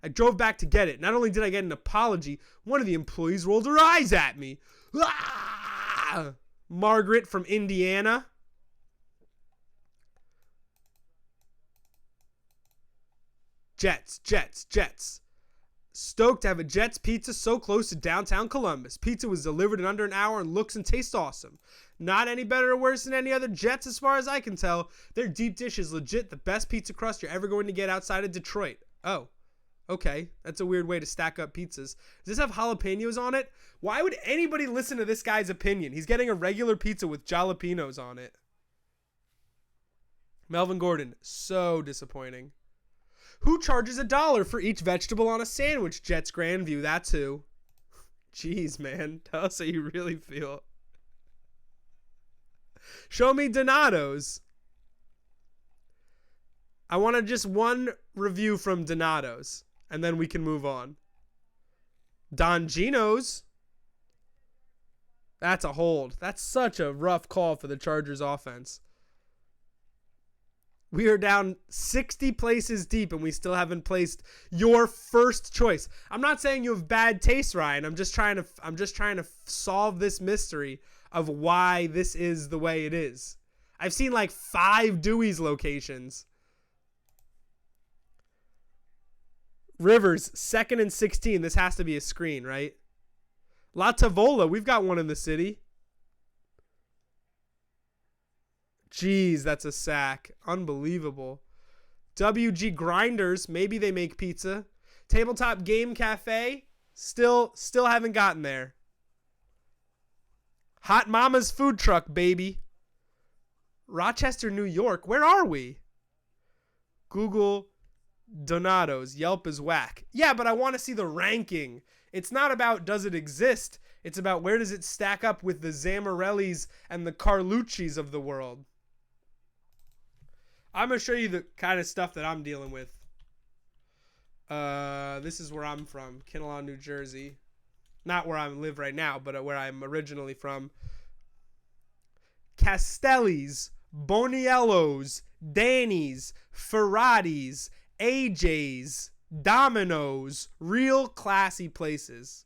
I drove back to get it. Not only did I get an apology, one of the employees rolled her eyes at me. Ah! Margaret from Indiana. Jets. Stoked to have a Jets pizza so close to downtown Columbus. Pizza was delivered in under an hour and looks and tastes awesome. Not any better or worse than any other Jets as far as I can tell. Their deep dish is legit the best pizza crust you're ever going to get outside of Detroit. Oh, okay. That's a weird way to stack up pizzas. Does this have jalapenos on it? Why would anybody listen to this guy's opinion? He's getting a regular pizza with jalapenos on it. Melvin Gordon, so disappointing. Who charges $1 for each vegetable on a sandwich? Jets Grandview, that's who. Jeez, man. Tell us how you really feel. Show me Donato's. I want just one review from Donato's, and then we can move on. Don Gino's. That's a hold. That's such a rough call for the Chargers offense. We are down 60 places deep, and we still haven't placed your first choice. I'm not saying you have bad taste, Ryan. I'm just trying to solve this mystery of why this is the way it is. I've seen like 5 Dewey's locations. Rivers, 2nd and 16. This has to be a screen, right? La Tavola, we've got one in the city. Jeez, that's a sack. Unbelievable. WG Grinders, maybe they make pizza. Tabletop Game Cafe, still haven't gotten there. Hot Mama's Food Truck, baby. Rochester, New York, where are we? Google Donato's. Yelp is whack. Yeah, but I want to see the ranking. It's not about does it exist. It's about where does it stack up with the Zamorellis and the Carlucci's of the world. I'm going to show you the kind of stuff that I'm dealing with. This is where I'm from, Kinnelon, New Jersey. Not where I live right now, but where I'm originally from. Castelli's, Boniello's, Danny's, Ferrati's, AJ's, Domino's, real classy places.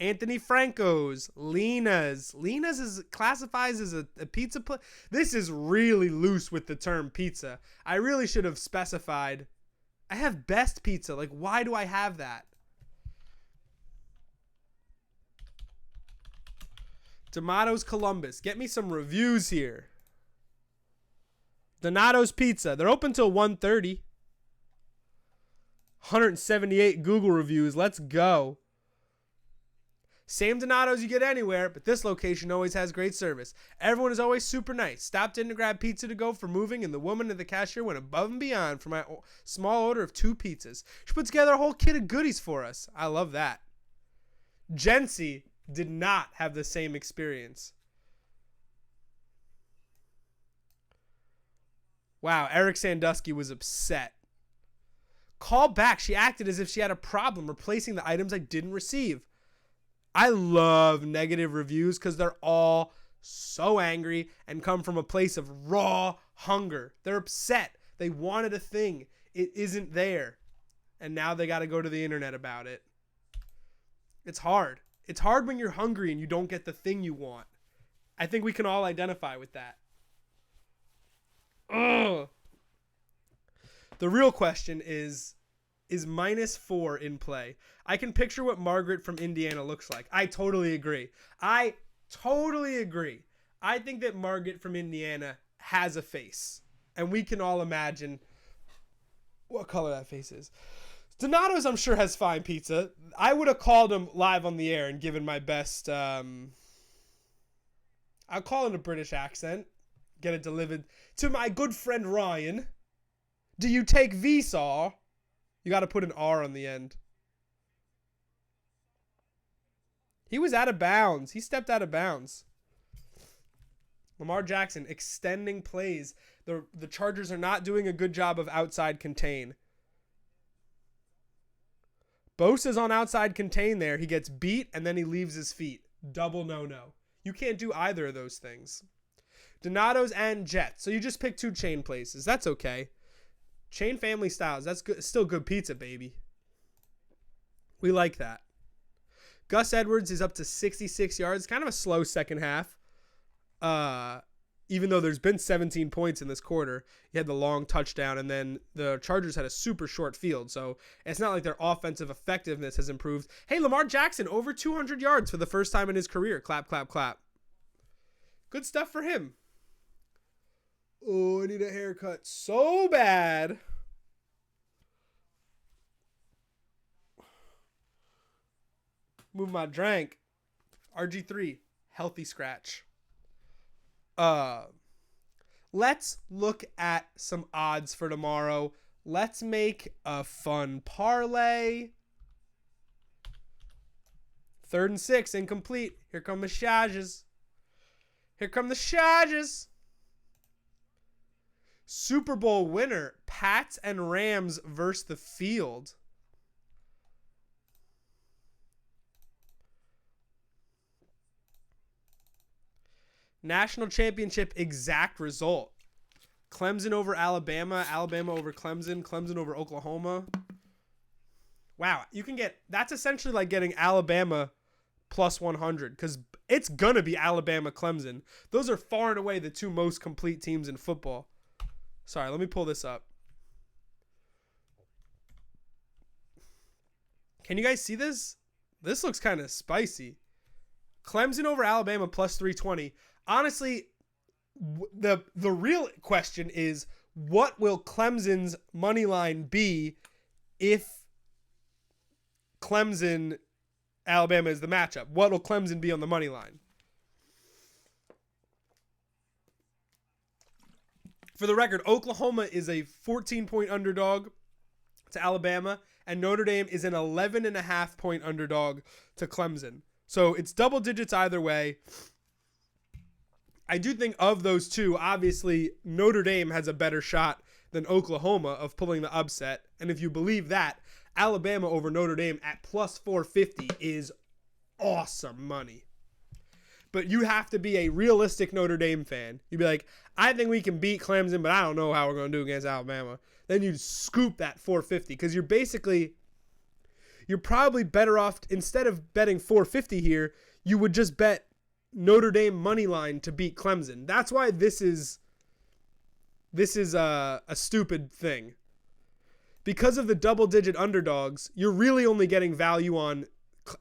Anthony Franco's, Lena's. Lena's is classifies as a pizza place. This is really loose with the term pizza. I really should have specified. I have Best Pizza. Like, why do I have that? Donato's Columbus. Get me some reviews here. Donato's Pizza. They're open till 1:30. 178 Google reviews. Let's go. Same Donato's you get anywhere, but this location always has great service. Everyone is always super nice. Stopped in to grab pizza to go for moving, and the woman at the cashier went above and beyond for my small order of 2 pizzas. She put together a whole kit of goodies for us. I love that. Jency did not have the same experience. Wow, Eric Sandusky was upset. Call back. She acted as if she had a problem replacing the items I didn't receive. I love negative reviews because they're all so angry and come from a place of raw hunger. They're upset. They wanted a thing. It isn't there. And now they got to go to the internet about it. It's hard. It's hard when you're hungry and you don't get the thing you want. I think we can all identify with that. Ugh. The real question is -4 in play? I can picture what Margaret from Indiana looks like. I totally agree. I think that Margaret from Indiana has a face. And we can all imagine what color that face is. Donato's, I'm sure, has fine pizza. I would have called him live on the air and given my best... I'll call it a British accent. Get it delivered to my good friend Ryan. Do you take Visa? You got to put an R on the end. He was out of bounds. He stepped out of bounds. Lamar Jackson extending plays. The Chargers are not doing a good job of outside contain. Bosa's on outside contain there. He gets beat and then he leaves his feet. Double no-no. You can't do either of those things. Donato's and Jets. So you just pick 2 chain places. That's okay. Chain family styles. That's good. Still good pizza, baby. We like that. Gus Edwards is up to 66 yards. Kind of a slow second half. Even though there's been 17 points in this quarter. He had the long touchdown, and then the Chargers had a super short field. So it's not like their offensive effectiveness has improved. Hey, Lamar Jackson, over 200 yards for the first time in his career. Clap, clap, clap. Good stuff for him. Oh, I need a haircut so bad. Move my drink. RG3, healthy scratch. Let's look at some odds for tomorrow. Let's make a fun parlay. 3rd and 6, incomplete. Here come the Chargers. Here come the Chargers. Super Bowl winner, Pats and Rams versus the field. National championship exact result. Clemson over Alabama, Alabama over Clemson, Clemson over Oklahoma. Wow, you can get, that's essentially like getting Alabama plus 100 because it's going to be Alabama, Clemson. Those are far and away the 2 most complete teams in football. Sorry, let me pull this up. Can you guys see this? This looks kind of spicy. Clemson over Alabama plus 320. Honestly, the real question is, what will Clemson's money line be if Clemson, Alabama is the matchup? What will Clemson be on the money line? For the record, Oklahoma is a 14-point underdog to Alabama, and Notre Dame is an 11.5-point underdog to Clemson. So it's double digits either way. I do think of those two, obviously, Notre Dame has a better shot than Oklahoma of pulling the upset. And if you believe that, Alabama over Notre Dame at plus 450 is awesome money. But you have to be a realistic Notre Dame fan. You'd be like, I think we can beat Clemson, but I don't know how we're going to do against Alabama. Then you scoop that 450 because you're basically, you're probably better off, instead of betting 450 here, you would just bet Notre Dame money line to beat Clemson. That's why this is a stupid thing. Because of the double-digit underdogs, you're really only getting value on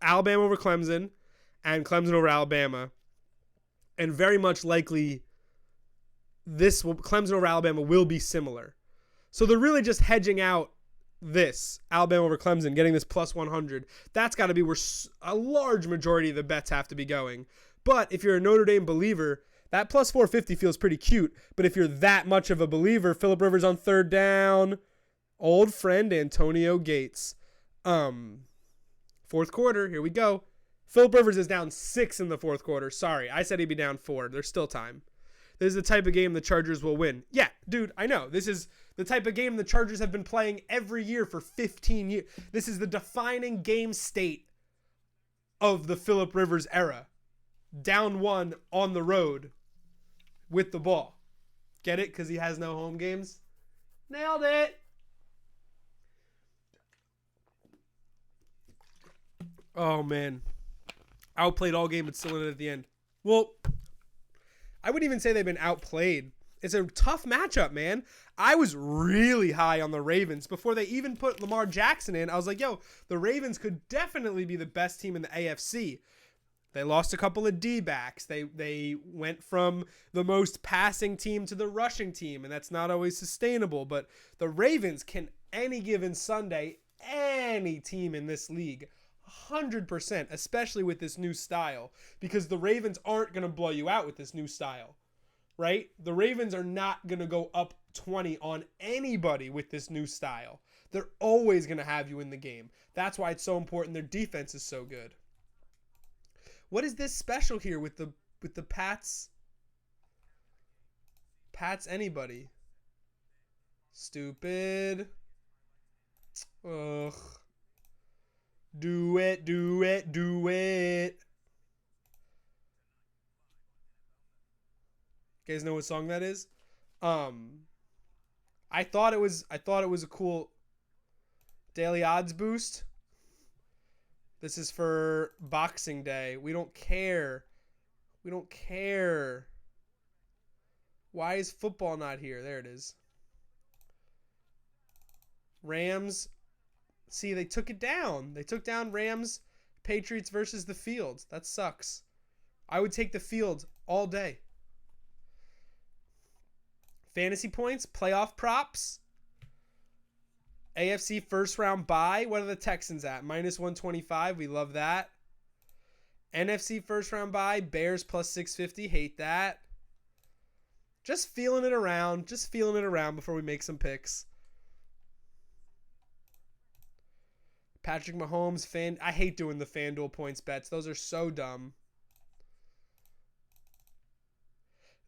Alabama over Clemson and Clemson over Alabama. And very much likely, Clemson over Alabama will be similar. So they're really just hedging out this, Alabama over Clemson, getting this plus 100. That's got to be where a large majority of the bets have to be going. But if you're a Notre Dame believer, that plus 450 feels pretty cute. But if you're that much of a believer, Phillip Rivers on third down, old friend Antonio Gates. Fourth quarter, here we go. Phillip Rivers is down 6 in the fourth quarter. Sorry, I said he'd be down 4. There's still time. This is the type of game the Chargers will win. Yeah, dude, I know. This is the type of game the Chargers have been playing every year for 15 years. This is the defining game state of the Phillip Rivers era. Down 1 on the road with the ball. Get it? Because he has no home games? Nailed it. Oh, man. Outplayed all game, but still in it at the end. Well, I wouldn't even say they've been outplayed. It's a tough matchup, man. I was really high on the Ravens before they even put Lamar Jackson in. I was like, yo, the Ravens could definitely be the best team in the AFC. They lost a couple of D-backs. They went from the most passing team to the rushing team, and that's not always sustainable. But the Ravens can, any given Sunday, any team in this league, 100%, especially with this new style, because the Ravens aren't going to blow you out with this new style, right? The Ravens are not going to go up 20 on anybody with this new style. They're always going to have you in the game. That's why it's so important their defense is so good. What is this special here with the Pats? Pats anybody? Stupid. Ugh. Do it, do it, do it. You guys know what song that is? I thought it was a cool daily odds boost. This is for Boxing Day. We don't care. We don't care. Why is football not here? There it is. Rams. See, they took it down. They took down Rams, Patriots versus the Fields. That sucks. I would take the Fields all day. Fantasy points, playoff props. AFC first round bye. What are the Texans at? Minus 125. We love that. NFC first round bye. Bears plus 650. Hate that. Just feeling it around. Just feeling it around before we make some picks. Patrick Mahomes, I hate doing the FanDuel points bets. Those are so dumb.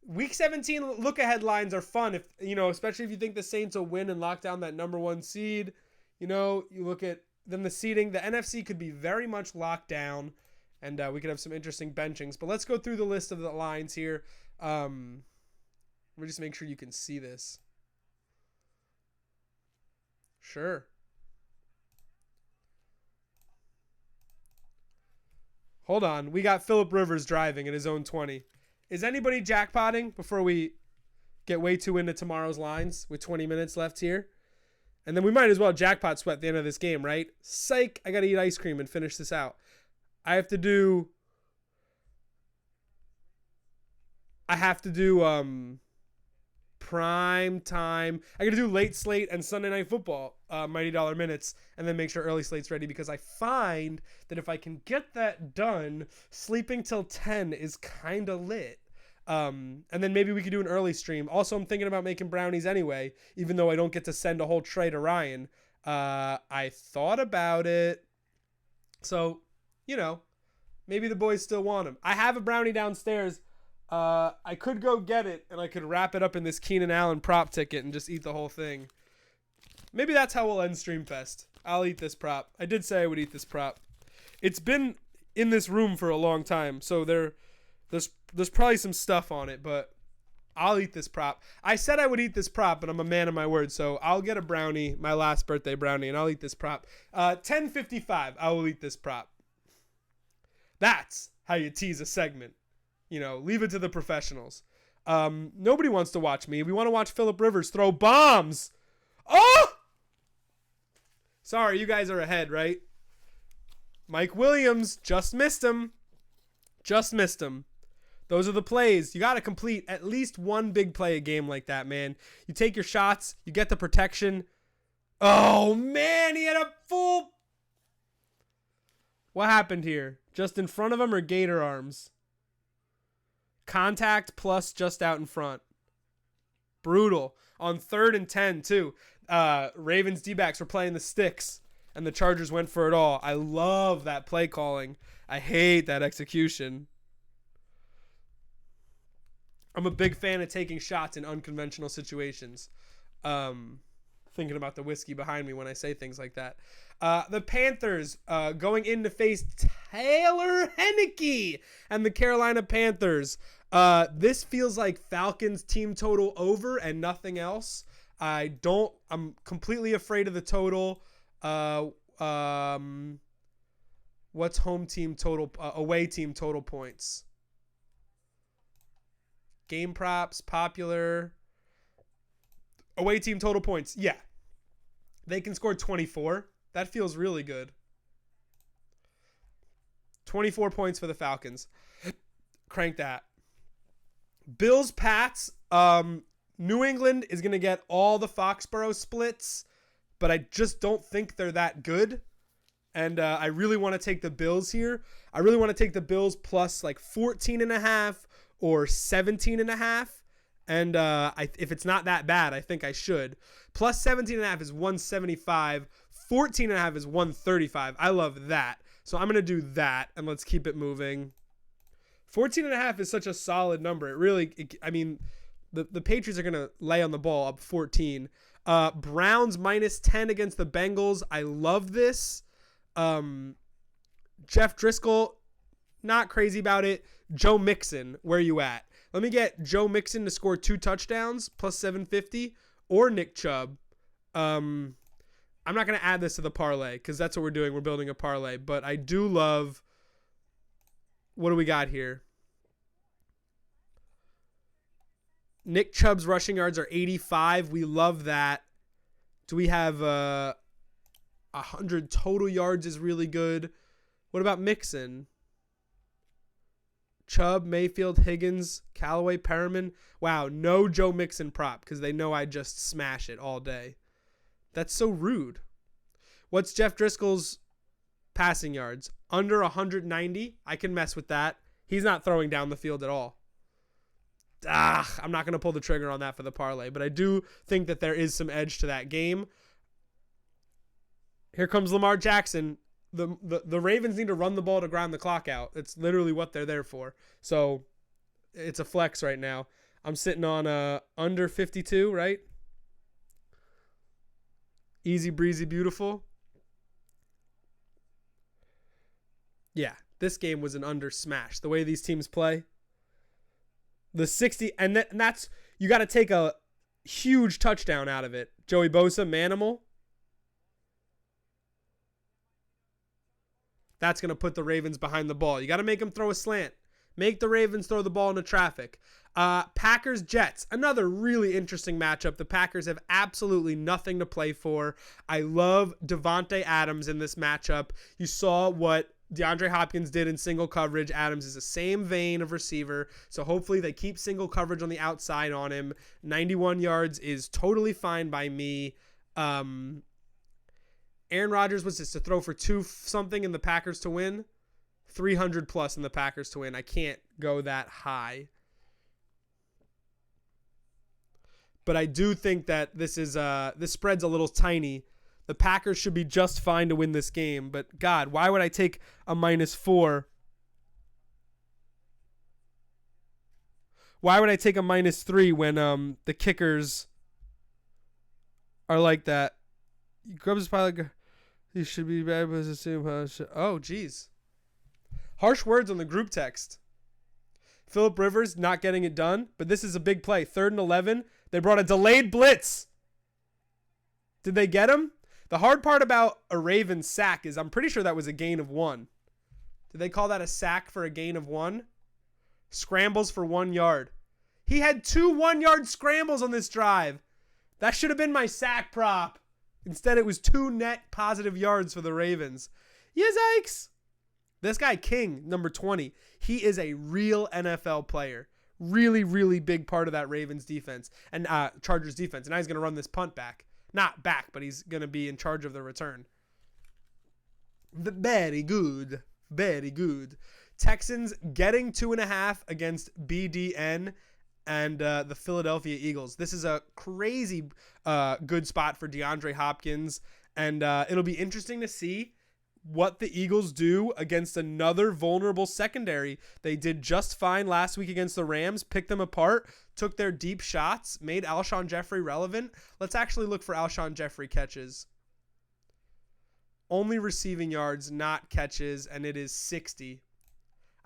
Week 17 look-ahead lines are fun, especially if you think the Saints will win and lock down that number 1 seed. You look at then the seeding. The NFC could be very much locked down, and we could have some interesting benchings. But let's go through the list of the lines here. Let me just make sure you can see this. Sure. Hold on. We got Phillip Rivers driving in his own 20. Is anybody jackpotting before we get way too into tomorrow's lines with 20 minutes left here? And then we might as well jackpot sweat at the end of this game, right? Psych, I got to eat ice cream and finish this out. I have to do prime time. I got to do late slate and Sunday Night Football, Mighty Dollar Minutes, and then make sure early slate's ready, because I find that if I can get that done, sleeping till 10 is kind of lit. And then maybe we could do an early stream. Also, I'm thinking about making brownies anyway, even though I don't get to send a whole tray to Ryan. I thought about it. So, maybe the boys still want them. I have a brownie downstairs. I could go get it, and I could wrap it up in this Keenan Allen prop ticket and just eat the whole thing. Maybe that's how we'll end Streamfest. I'll eat this prop. I did say I would eat this prop. It's been in this room for a long time, so there's probably some stuff on it, but I'll eat this prop. I said I would eat this prop, but I'm a man of my word, so I'll get a brownie, my last birthday brownie, and I'll eat this prop. 10.55, I will eat this prop. That's how you tease a segment. You know, leave it to the professionals. Nobody wants to watch me. We want to watch Phillip Rivers throw bombs. Oh! Sorry, you guys are ahead, right? Mike Williams just missed him. Just missed him. Those are the plays. You got to complete at least one big play a game like that, man. You take your shots. You get the protection. Oh, man. He had a full... What happened here? Just in front of him or gator arms? Contact plus just out in front. Brutal. On 3rd and 10, too. Ravens D-backs were playing the sticks, and the Chargers went for it all. I love that play calling. I hate that execution. I'm a big fan of taking shots in unconventional situations. Thinking about the whiskey behind me when I say things like that. The Panthers going in to face Taylor Heinicke and the Carolina Panthers. This feels like Falcons team total over and nothing else. I'm completely afraid of the total. What's home team total, away team total points? Game props, popular. Away team total points. Yeah. They can score 24. That feels really good. 24 points for the Falcons. Crank that. Bills, Pats. New England is going to get all the Foxborough splits, but I just don't think they're that good. And I really want to take the Bills here. I really want to take the Bills plus like 14.5 or 17.5. And if it's not that bad, I think I should. Plus 17.5 is 175. 14.5 is 135. I love that. So I'm going to do that, and let's keep it moving. 14.5 is such a solid number. It really, I mean, the Patriots are going to lay on the ball up 14. Browns minus 10 against the Bengals. I love this. Jeff Driscoll, not crazy about it. Joe Mixon, where you at? Let me get Joe Mixon to score 2 touchdowns, plus 750, or Nick Chubb. I'm not going to add this to the parlay because that's what we're doing. We're building a parlay. But I do love, what do we got here? Nick Chubb's rushing yards are 85. We love that. Do we have 100 total yards is really good. What about Mixon? Chubb, Mayfield, Higgins, Callaway, Perriman. Wow, no Joe Mixon prop because they know I just smash it all day. That's so rude. What's Jeff Driscoll's passing yards? Under 190. I can mess with that. He's not throwing down the field at all. I'm not going to pull the trigger on that for the parlay, but I do think that there is some edge to that game. Here comes Lamar Jackson. The Ravens need to run the ball to grind the clock out. It's literally what they're there for. So it's a flex right now. I'm sitting on under 52, right? Easy breezy, beautiful. Yeah, this game was an under smash. The way these teams play. The 60, and that's, you got to take a huge touchdown out of it. Joey Bosa, Manimal. That's going to put the Ravens behind the ball. You got to make them throw a slant. Make the Ravens throw the ball into traffic. Packers, Jets. Another really interesting matchup. The Packers have absolutely nothing to play for. I love Devontae Adams in this matchup. You saw what DeAndre Hopkins did in single coverage. Adams is the same vein of receiver. So hopefully they keep single coverage on the outside on him. 91 yards is totally fine by me. Aaron Rodgers was just to throw for 2 something in the Packers to win. 300 plus in the Packers to win. I can't go that high. But I do think that this spread's a little tiny. The Packers should be just fine to win this game. But God, why would I take a -4? Why would I take a -3 when the kickers are like that? Grubs pilot. You should be bad, but assume how. Oh, geez. Harsh words on the group text. Phillip Rivers not getting it done, but this is a big play. 3rd and 11. They brought a delayed blitz. Did they get him? The hard part about a Ravens sack is I'm pretty sure that was a gain of 1. Did they call that a sack for a gain of 1? Scrambles for 1 yard. He had 2 1-yard scrambles on this drive. That should have been my sack prop. Instead, it was 2 net positive yards for the Ravens. Yikes. This guy, King, number 20, he is a real NFL player. Really, really big part of that Ravens defense and Chargers defense. And now he's going to run this punt back. Not back, but he's going to be in charge of the return. Very good. Very good. Texans getting 2.5 against BDN and the Philadelphia Eagles. This is a crazy good spot for DeAndre Hopkins. And it'll be interesting to see what the Eagles do against another vulnerable secondary. They did just fine last week against the Rams, picked them apart, took their deep shots, made Alshon Jeffrey relevant. Let's actually look for Alshon Jeffrey catches. Only receiving yards, not catches, and it is 60.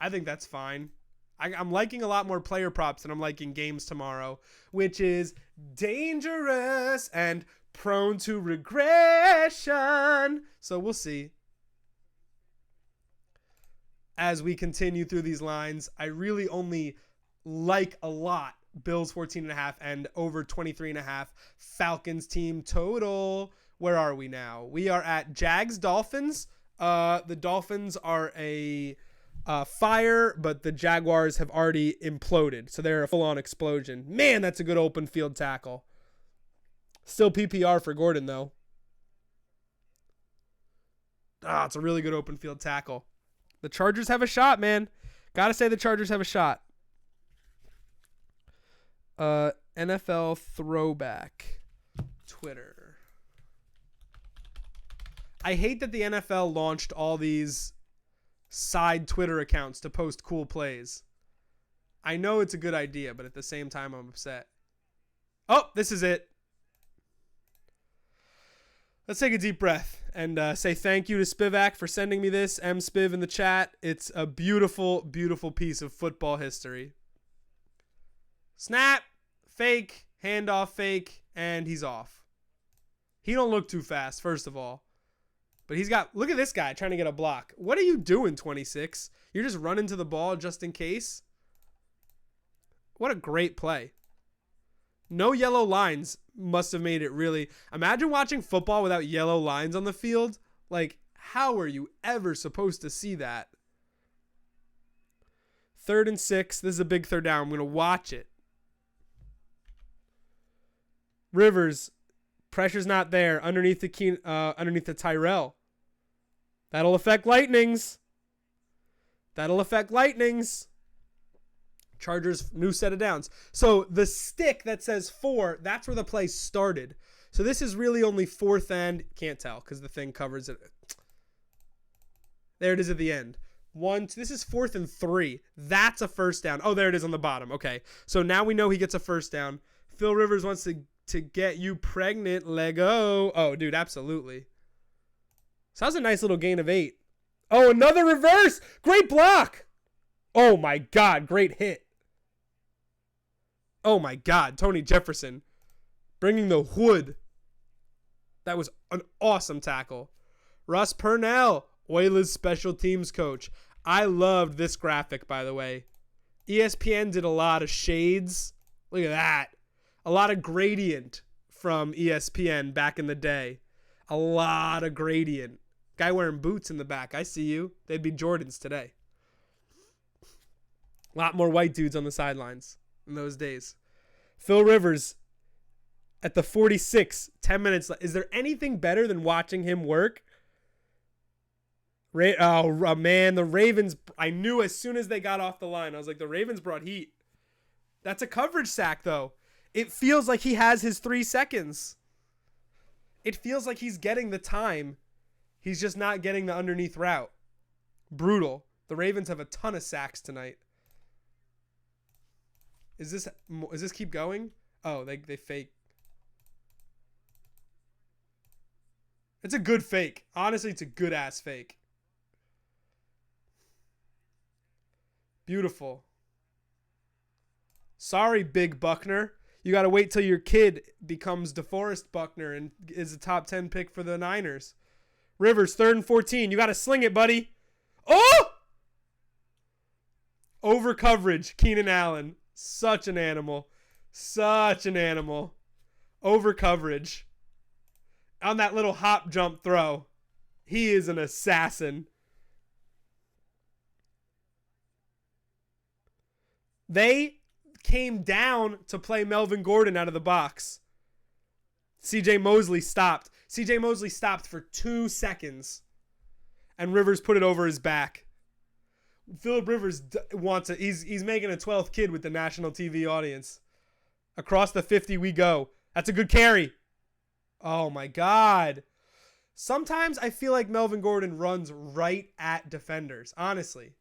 I think that's fine. I'm liking a lot more player props than I'm liking games tomorrow, which is dangerous and prone to regression. So we'll see. As we continue through these lines, I really only like a lot Bills 14.5 and over 23.5 Falcons team total. Where are we now? We are at Jags Dolphins. The Dolphins are a fire, but the Jaguars have already imploded. So they're a full-on explosion. Man, that's a good open field tackle. Still PPR for Gordon, though. It's a really good open field tackle. The Chargers have a shot, man. Gotta say the Chargers have a shot. NFL throwback. Twitter. I hate that the NFL launched all these side Twitter accounts to post cool plays. I know it's a good idea, but at the same time, I'm upset. Oh, this is it. Let's take a deep breath and say thank you to Spivak for sending me this. MSpiv in the chat. It's a beautiful, beautiful piece of football history. Snap, fake, handoff, fake, and he's off. He don't look too fast, first of all. But he's got, look at this guy trying to get a block. What are you doing, 26? You're just running to the ball just in case? What a great play. No yellow lines must have made it really. Imagine watching football without yellow lines on the field. Like, how are you ever supposed to see that? 3rd and 6. This is a big third down. I'm going to watch it. Rivers. Pressure's not there. Underneath the Tyrell. That'll affect Lightnings. Chargers, new set of downs. So the stick that says 4, that's where the play started. So this is really only 4th and, can't tell because the thing covers it. There it is at the end. This is 4th and 3. That's a first down. Oh, there it is on the bottom. Okay. So now we know he gets a first down. Phil Rivers wants to get you pregnant. Lego. Oh, dude, absolutely. So that was a nice little gain of 8. Oh, another reverse. Great block. Oh, my God. Great hit. Oh, my God. Tony Jefferson bringing the wood. That was an awesome tackle. Russ Purnell, Oilers special teams coach. I loved this graphic, by the way. ESPN did a lot of shades. Look at that. A lot of gradient from ESPN back in the day. A lot of gradient. Guy wearing boots in the back. I see you. They'd be Jordans today. A lot more white dudes on the sidelines in those days. Phil Rivers at the 46, 10 minutes left. Is there anything better than watching him work? Oh, man, the Ravens. I knew as soon as they got off the line. I was like, the Ravens brought heat. That's a coverage sack, though. It feels like he has his 3 seconds. It feels like he's getting the time. He's just not getting the underneath route. Brutal. The Ravens have a ton of sacks tonight. Is this keep going? Oh, they fake. It's a good fake. Honestly, it's a good ass fake. Beautiful. Sorry, Big Buckner. You got to wait till your kid becomes DeForest Buckner and is a top 10 pick for the Niners. Rivers, 3rd and 14. You got to sling it, buddy. Oh! Over coverage, Keenan Allen. Such an animal. Such an animal. Over coverage. On that little hop jump throw. He is an assassin. They came down to play Melvin Gordon out of the box. CJ Mosley stopped. CJ Mosley stopped for 2 seconds. And Rivers put it over his back. Phillip Rivers wants it. He's making a 12th kid with the national TV audience. Across the 50 we go. That's a good carry. Oh my God. Sometimes I feel like Melvin Gordon runs right at defenders. Honestly.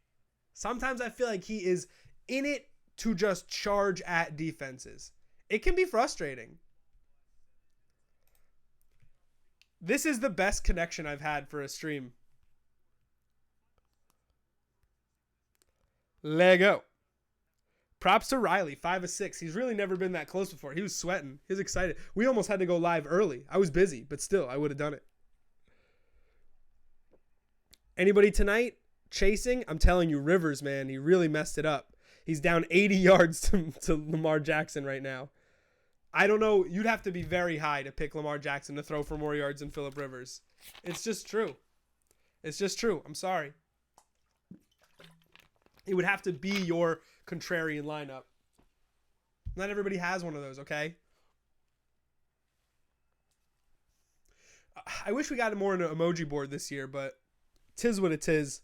Sometimes I feel like he is in it to just charge at defenses. It can be frustrating. This is the best connection I've had for a stream. Lego. Props to Riley, 5 of 6. He's really never been that close before. He was sweating. He was excited. We almost had to go live early. I was busy, but still, I would have done it. Anybody tonight chasing? I'm telling you, Rivers, man, he really messed it up. He's down 80 yards to Lamar Jackson right now. I don't know. You'd have to be very high to pick Lamar Jackson to throw for more yards than Phillip Rivers. It's just true. It's just true. I'm sorry. It would have to be your contrarian lineup. Not everybody has one of those, okay? I wish we got more in an emoji board this year, but tis what it is.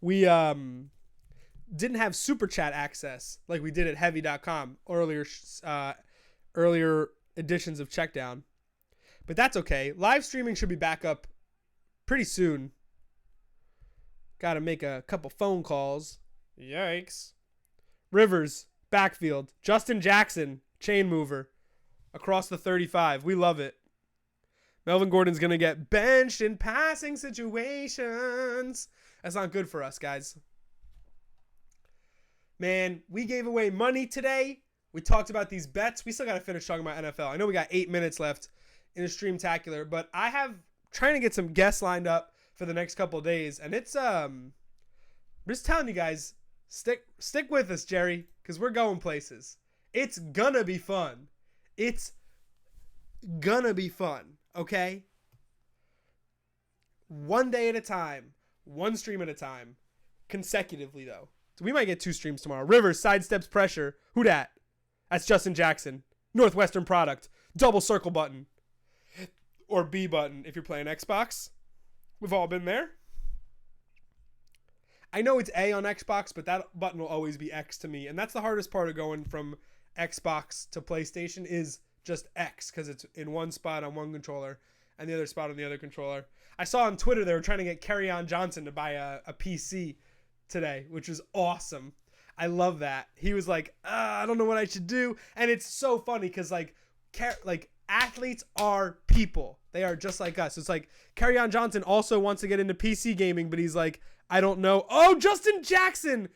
We didn't have super chat access like we did at heavy.com earlier editions of Checkdown. But that's okay. Live streaming should be back up pretty soon. Got to make a couple phone calls. Yikes. Rivers, backfield. Justin Jackson, chain mover. Across the 35. We love it. Melvin Gordon's going to get benched in passing situations. That's not good for us, guys. Man, we gave away money today. We talked about these bets. We still got to finish talking about NFL. I know we got 8 minutes left in the Streamtacular, but I have trying to get some guests lined up for the next couple of days. And it's, I'm just telling you guys, stick with us, Jerry, because we're going places. It's gonna be fun. It's gonna be fun, okay? One day at a time, one stream at a time, consecutively, though. So we might get 2 streams tomorrow. Rivers sidesteps pressure. Who dat? That's Justin Jackson. Northwestern product. Double circle button. Or B button if you're playing Xbox. We've all been there. I know it's A on Xbox, but that button will always be X to me. And that's the hardest part of going from Xbox to PlayStation is just X, because it's in one spot on one controller and the other spot on the other controller. I saw on Twitter they were trying to get Kerryon Johnson to buy a PC today, which was awesome. I love that. He was like, I don't know what I should do. And it's so funny because like athletes are people. They are just like us. It's like Kerryon Johnson also wants to get into PC gaming, but he's like, I don't know. Oh, Justin Jackson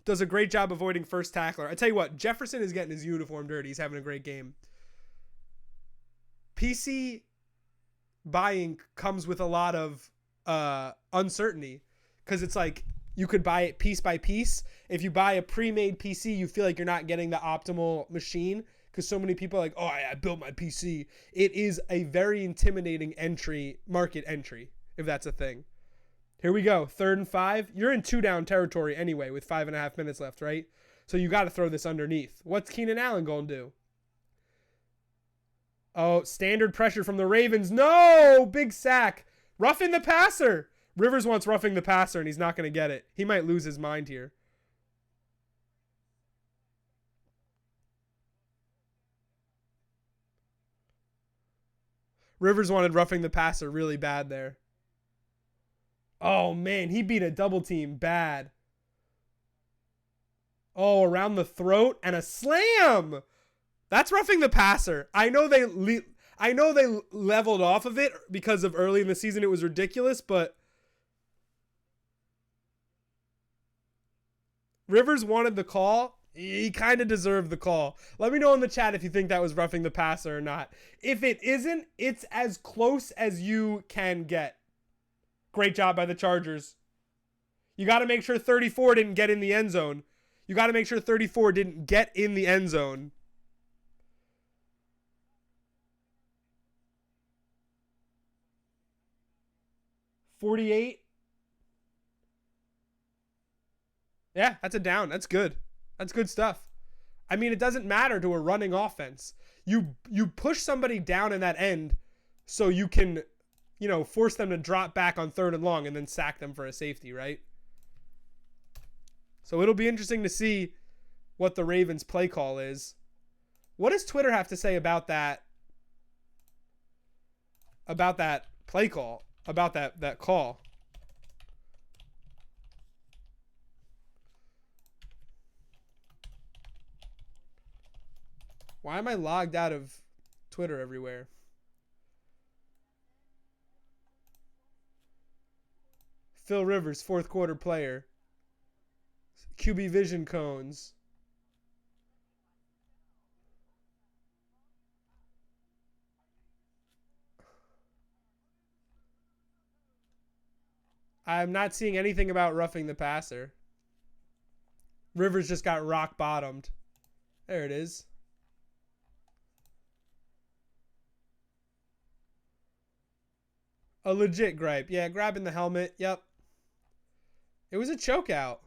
does a great job avoiding first tackler. I tell you what, Jefferson is getting his uniform dirty. He's having a great game. PC buying comes with a lot of uncertainty because it's like you could buy it piece by piece. If you buy a pre-made PC, you feel like you're not getting the optimal machine because so many people are like, oh, I built my PC. It is a very intimidating market entry, if that's a thing. Here we go. 3rd and 5. You're in 2-down territory anyway with 5.5 minutes left, right? So you got to throw this underneath. What's Keenan Allen going to do? Oh, standard pressure from the Ravens. No! Big sack. Roughing the passer. Rivers wants roughing the passer, and he's not going to get it. He might lose his mind here. Rivers wanted roughing the passer really bad there. Oh, man, he beat a double team bad. Oh, around the throat and a slam. That's roughing the passer. I know they leveled off of it because of early in the season it was ridiculous, but Rivers wanted the call. He kind of deserved the call. Let me know in the chat if you think that was roughing the passer or not. If it isn't, it's as close as you can get. Great job by the Chargers. You got to make sure 34 didn't get in the end zone. You got to make sure 34 didn't get in the end zone. $48. Yeah, that's a down. That's good. That's good stuff. I mean, it doesn't matter to a running offense. You push somebody down in that end so you can, force them to drop back on 3rd and long and then sack them for a safety, right? So it'll be interesting to see what the Ravens play call is. What does Twitter have to say about that? About that play call? About that call? Why am I logged out of Twitter everywhere? Phil Rivers, 4th quarter player. QB vision cones. I'm not seeing anything about roughing the passer. Rivers just got rock bottomed. There it is. A legit gripe. Yeah, grabbing the helmet. Yep. It was a choke out.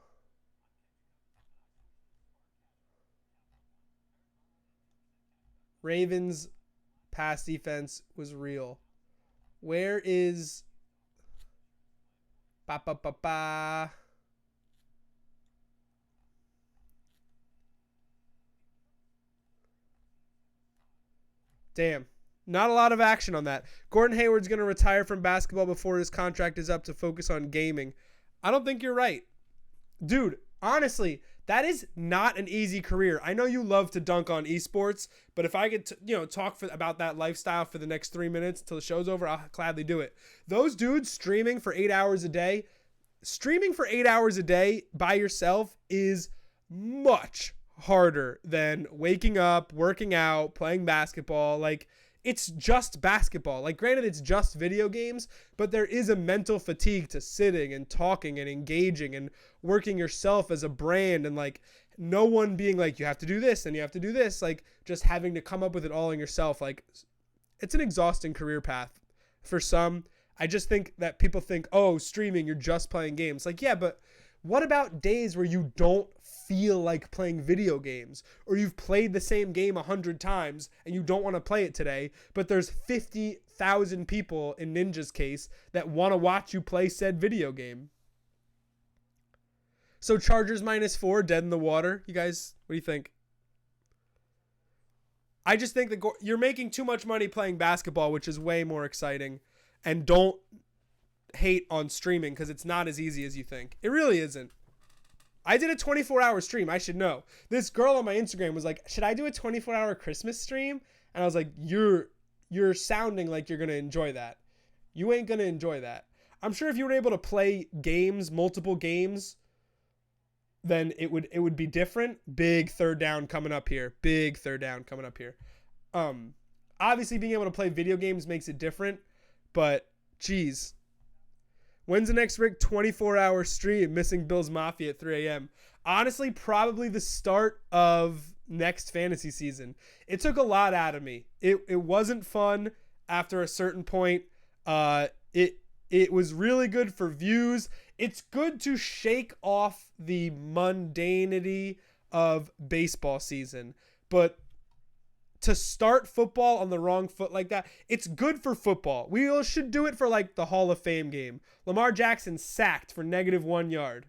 Ravens pass defense was real. Where is ba. Damn. Not a lot of action on that. Gordon Hayward's going to retire from basketball before his contract is up to focus on gaming. I don't think you're right. Dude, honestly, that is not an easy career. I know you love to dunk on esports, but if I could talk about that lifestyle for the next 3 minutes until the show's over, I'll gladly do it. Those dudes streaming for 8 hours a day by yourself is much harder than waking up, working out, playing basketball. Like, it's just basketball. Like, granted, it's just video games, but there is a mental fatigue to sitting and talking and engaging and working yourself as a brand, and like no one being like, you have to do this and you have to do this, like just having to come up with it all in yourself. Like, it's an exhausting career path for some. I just think that people think, oh, streaming, you're just playing games. Like, yeah, but what about days where you don't feel like playing video games, or you've played the same game 100 times and you don't want to play it today, but there's 50,000 people in Ninja's case that want to watch you play said video game? So Chargers -4, dead in the water. You guys, what do you think? I just think that you're making too much money playing basketball, which is way more exciting, and don't hate on streaming because it's not as easy as you think. It really isn't. I did a 24-hour stream. I should know. This girl on my Instagram was like, should I do a 24-hour Christmas stream? And I was like, you're sounding like you're going to enjoy that. You ain't going to enjoy that. I'm sure if you were able to play games, multiple games, then it would be different. Big third down coming up here. Obviously being able to play video games makes it different, but geez. When's the next Rick 24-hour stream? Missing Bills Mafia at 3 a.m. Honestly, probably the start of next fantasy season. It took a lot out of me. It wasn't fun after a certain point. It was really good for views. It's good to shake off the mundanity of baseball season. But to start football on the wrong foot like that, it's good for football. We should do it for like the Hall of Fame game. Lamar Jackson sacked for -1 yard.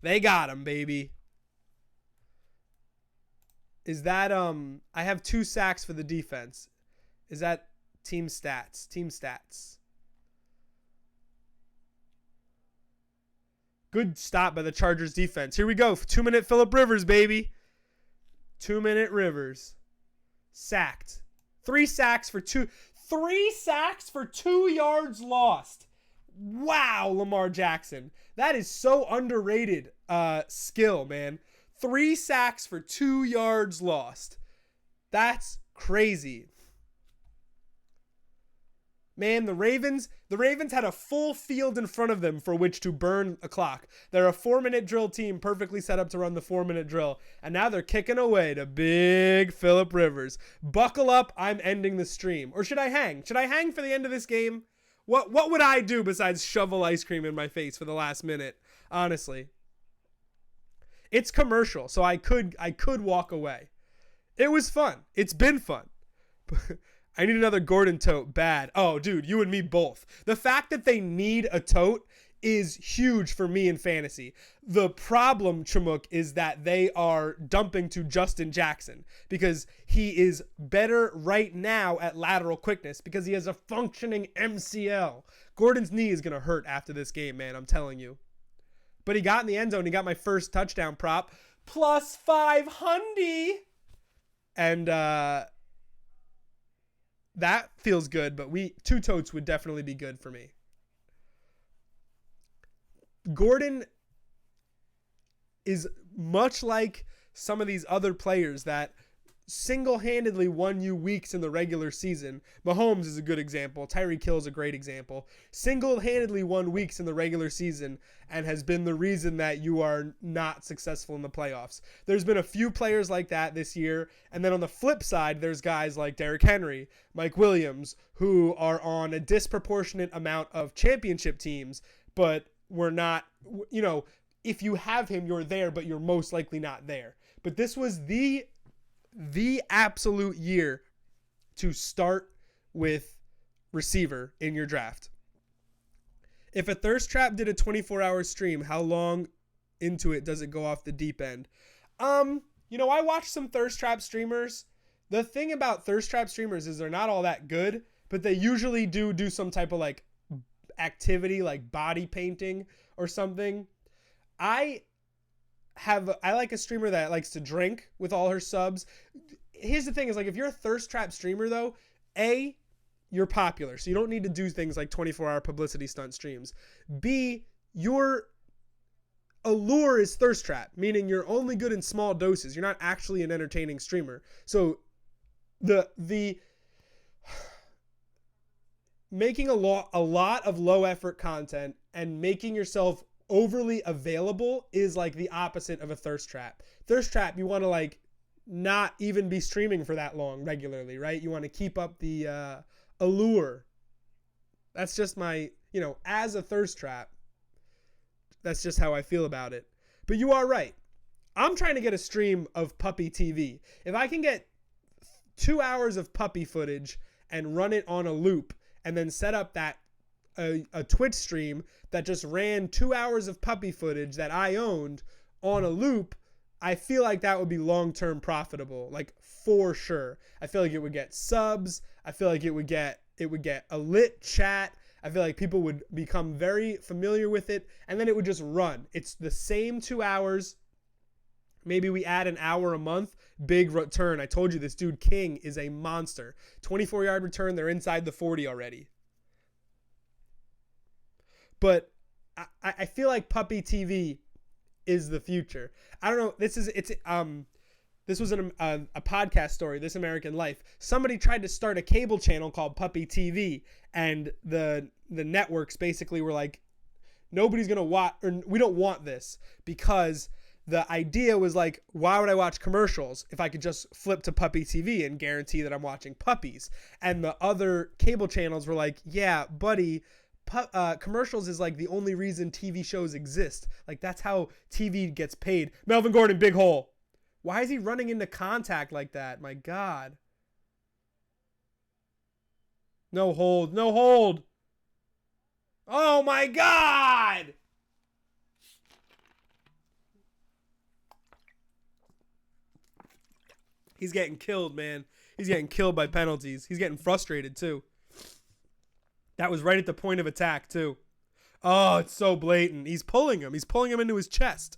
They got him, baby. Is that I have 2 sacks for the defense. Is that team stats? Team stats. Good stop by the Chargers defense. Here we go. 2-minute Phillip Rivers, baby. 2-minute Rivers. Sacked. 3 sacks for 2 yards lost. Wow, Lamar Jackson. That is so underrated skill, man. 3 sacks for 2 yards lost. That's crazy. Man, the Ravens had a full field in front of them for which to burn a clock. They're a 4-minute drill team perfectly set up to run the 4-minute drill. And now they're kicking away to big Phillip Rivers. Buckle up, I'm ending the stream. Or should I hang? Should I hang for the end of this game? What would I do besides shovel ice cream in my face for the last minute? Honestly. It's commercial, so I could walk away. It was fun. It's been fun. I need another Gordon tote bad. Oh, dude, you and me both. The fact that they need a tote is huge for me in fantasy. The problem, Chumuk, is that they are dumping to Justin Jackson because he is better right now at lateral quickness because he has a functioning MCL. Gordon's knee is going to hurt after this game, man, I'm telling you. But he got in the end zone. He got my first touchdown prop. Plus 500. And that feels good, but 2 totes would definitely be good for me. Gordon is much like some of these other players that single-handedly won you weeks in the regular season. Mahomes is a good example. Tyreek Hill is a great example. Single-handedly won weeks in the regular season and has been the reason that you are not successful in the playoffs. There's been a few players like that this year. And then on the flip side, there's guys like Derrick Henry, Mike Williams, who are on a disproportionate amount of championship teams, but we're not, you know, if you have him, you're there, but you're most likely not there. But this was the absolute year to start with receiver in your draft. If a thirst trap did a 24-hour stream, how long into it does it go off the deep end? You know, I watched some thirst trap streamers. The thing about thirst trap streamers is they're not all that good, but they usually do some type of like activity like body painting or something. I like a streamer that likes to drink with all her subs. Here's the thing is like if you're a thirst trap streamer though, you're popular. So you don't need to do things like 24-hour publicity stunt streams. B, your allure is thirst trap, meaning you're only good in small doses. You're not actually an entertaining streamer. So the making a lot of low effort content and making yourself overly available is like the opposite of a thirst trap. Thirst trap, you want to like not even be streaming for that long regularly, right? You want to keep up the allure. That's just my, you know, as a thirst trap, that's just how I feel about it. But you are right. I'm trying to get a stream of puppy TV. If I can get 2 hours of puppy footage and run it on a loop and then set up that a Twitch stream that just ran 2 hours of puppy footage that I owned on a loop, I feel like that would be long-term profitable, like for sure. I feel like it would get subs. I feel like it would get a lit chat. I feel like people would become very familiar with it, and then it would just run. It's the same 2 hours. Maybe we add an hour a month. Big return. I told you this dude King is a monster. 24-yard return. They're inside the 40 already. But I feel like puppy TV is the future. I don't know. This was a podcast story, This American Life. Somebody tried to start a cable channel called Puppy TV, and the networks basically were like, nobody's gonna watch, or we don't want this, because the idea was like, why would I watch commercials if I could just flip to Puppy TV and guarantee that I'm watching puppies? And the other cable channels were like, yeah, buddy, commercials is like the only reason TV shows exist. Like that's how TV gets paid. Melvin Gordon, big hole. Why is he running into contact like that? My God. No hold. No hold. Oh my God. He's getting killed, man. He's getting killed by penalties. He's getting frustrated too. That was right at the point of attack too. Oh, it's so blatant. He's pulling him. He's pulling him into his chest.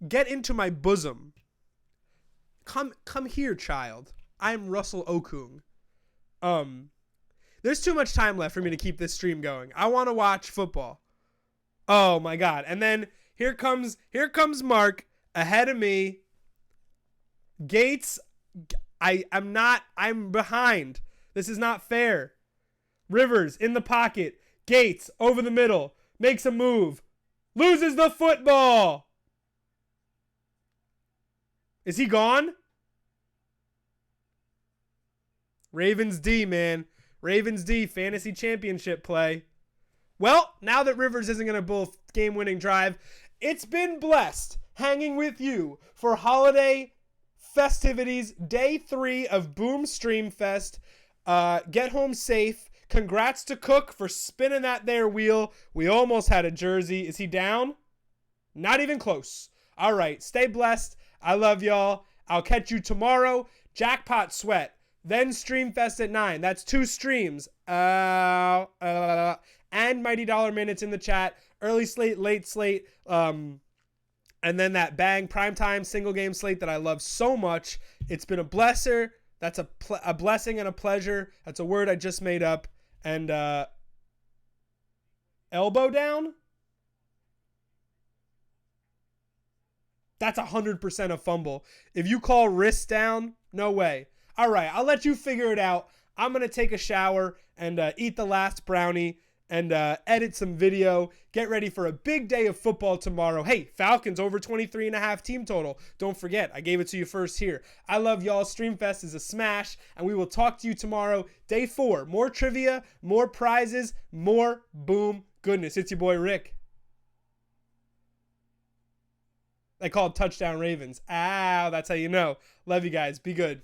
Get into my bosom. Come here, child. I'm Russell Okung. There's too much time left for me to keep this stream going. I want to watch football. Oh my God. And then here comes Mark ahead of me. Gates, I'm behind. This is not fair. Rivers in the pocket. Gates over the middle. Makes a move. Loses the football. Is he gone? Ravens D, man. Ravens D, fantasy championship play. Well, now that Rivers isn't going to pull game-winning drive, it's been blessed hanging with you for holiday festivities, day 3 of Boom Stream Fest. Get home safe. Congrats to Cook for spinning that there wheel. We almost had a jersey. Is he down? Not even close. All right, stay blessed. I love y'all. I'll catch you tomorrow. Jackpot Sweat. Then Stream Fest at 9. That's 2 streams. And Mighty Dollar Minutes in the chat. Early slate, late slate. And then that bang primetime single game slate that I love so much. It's been a blesser. That's a blessing and a pleasure. That's a word I just made up. And elbow down? That's 100% a fumble. If you call wrist down, no way. All right, I'll let you figure it out. I'm going to take a shower and eat the last brownie and edit some video. Get ready for a big day of football tomorrow. Hey, Falcons over 23.5 team total. Don't forget, I gave it to you first here. I love y'all. Streamfest is a smash, and we will talk to you tomorrow. Day 4, more trivia, more prizes, more boom goodness. It's your boy, Rick. They call it Touchdown Ravens. Ow, that's how you know. Love you guys. Be good.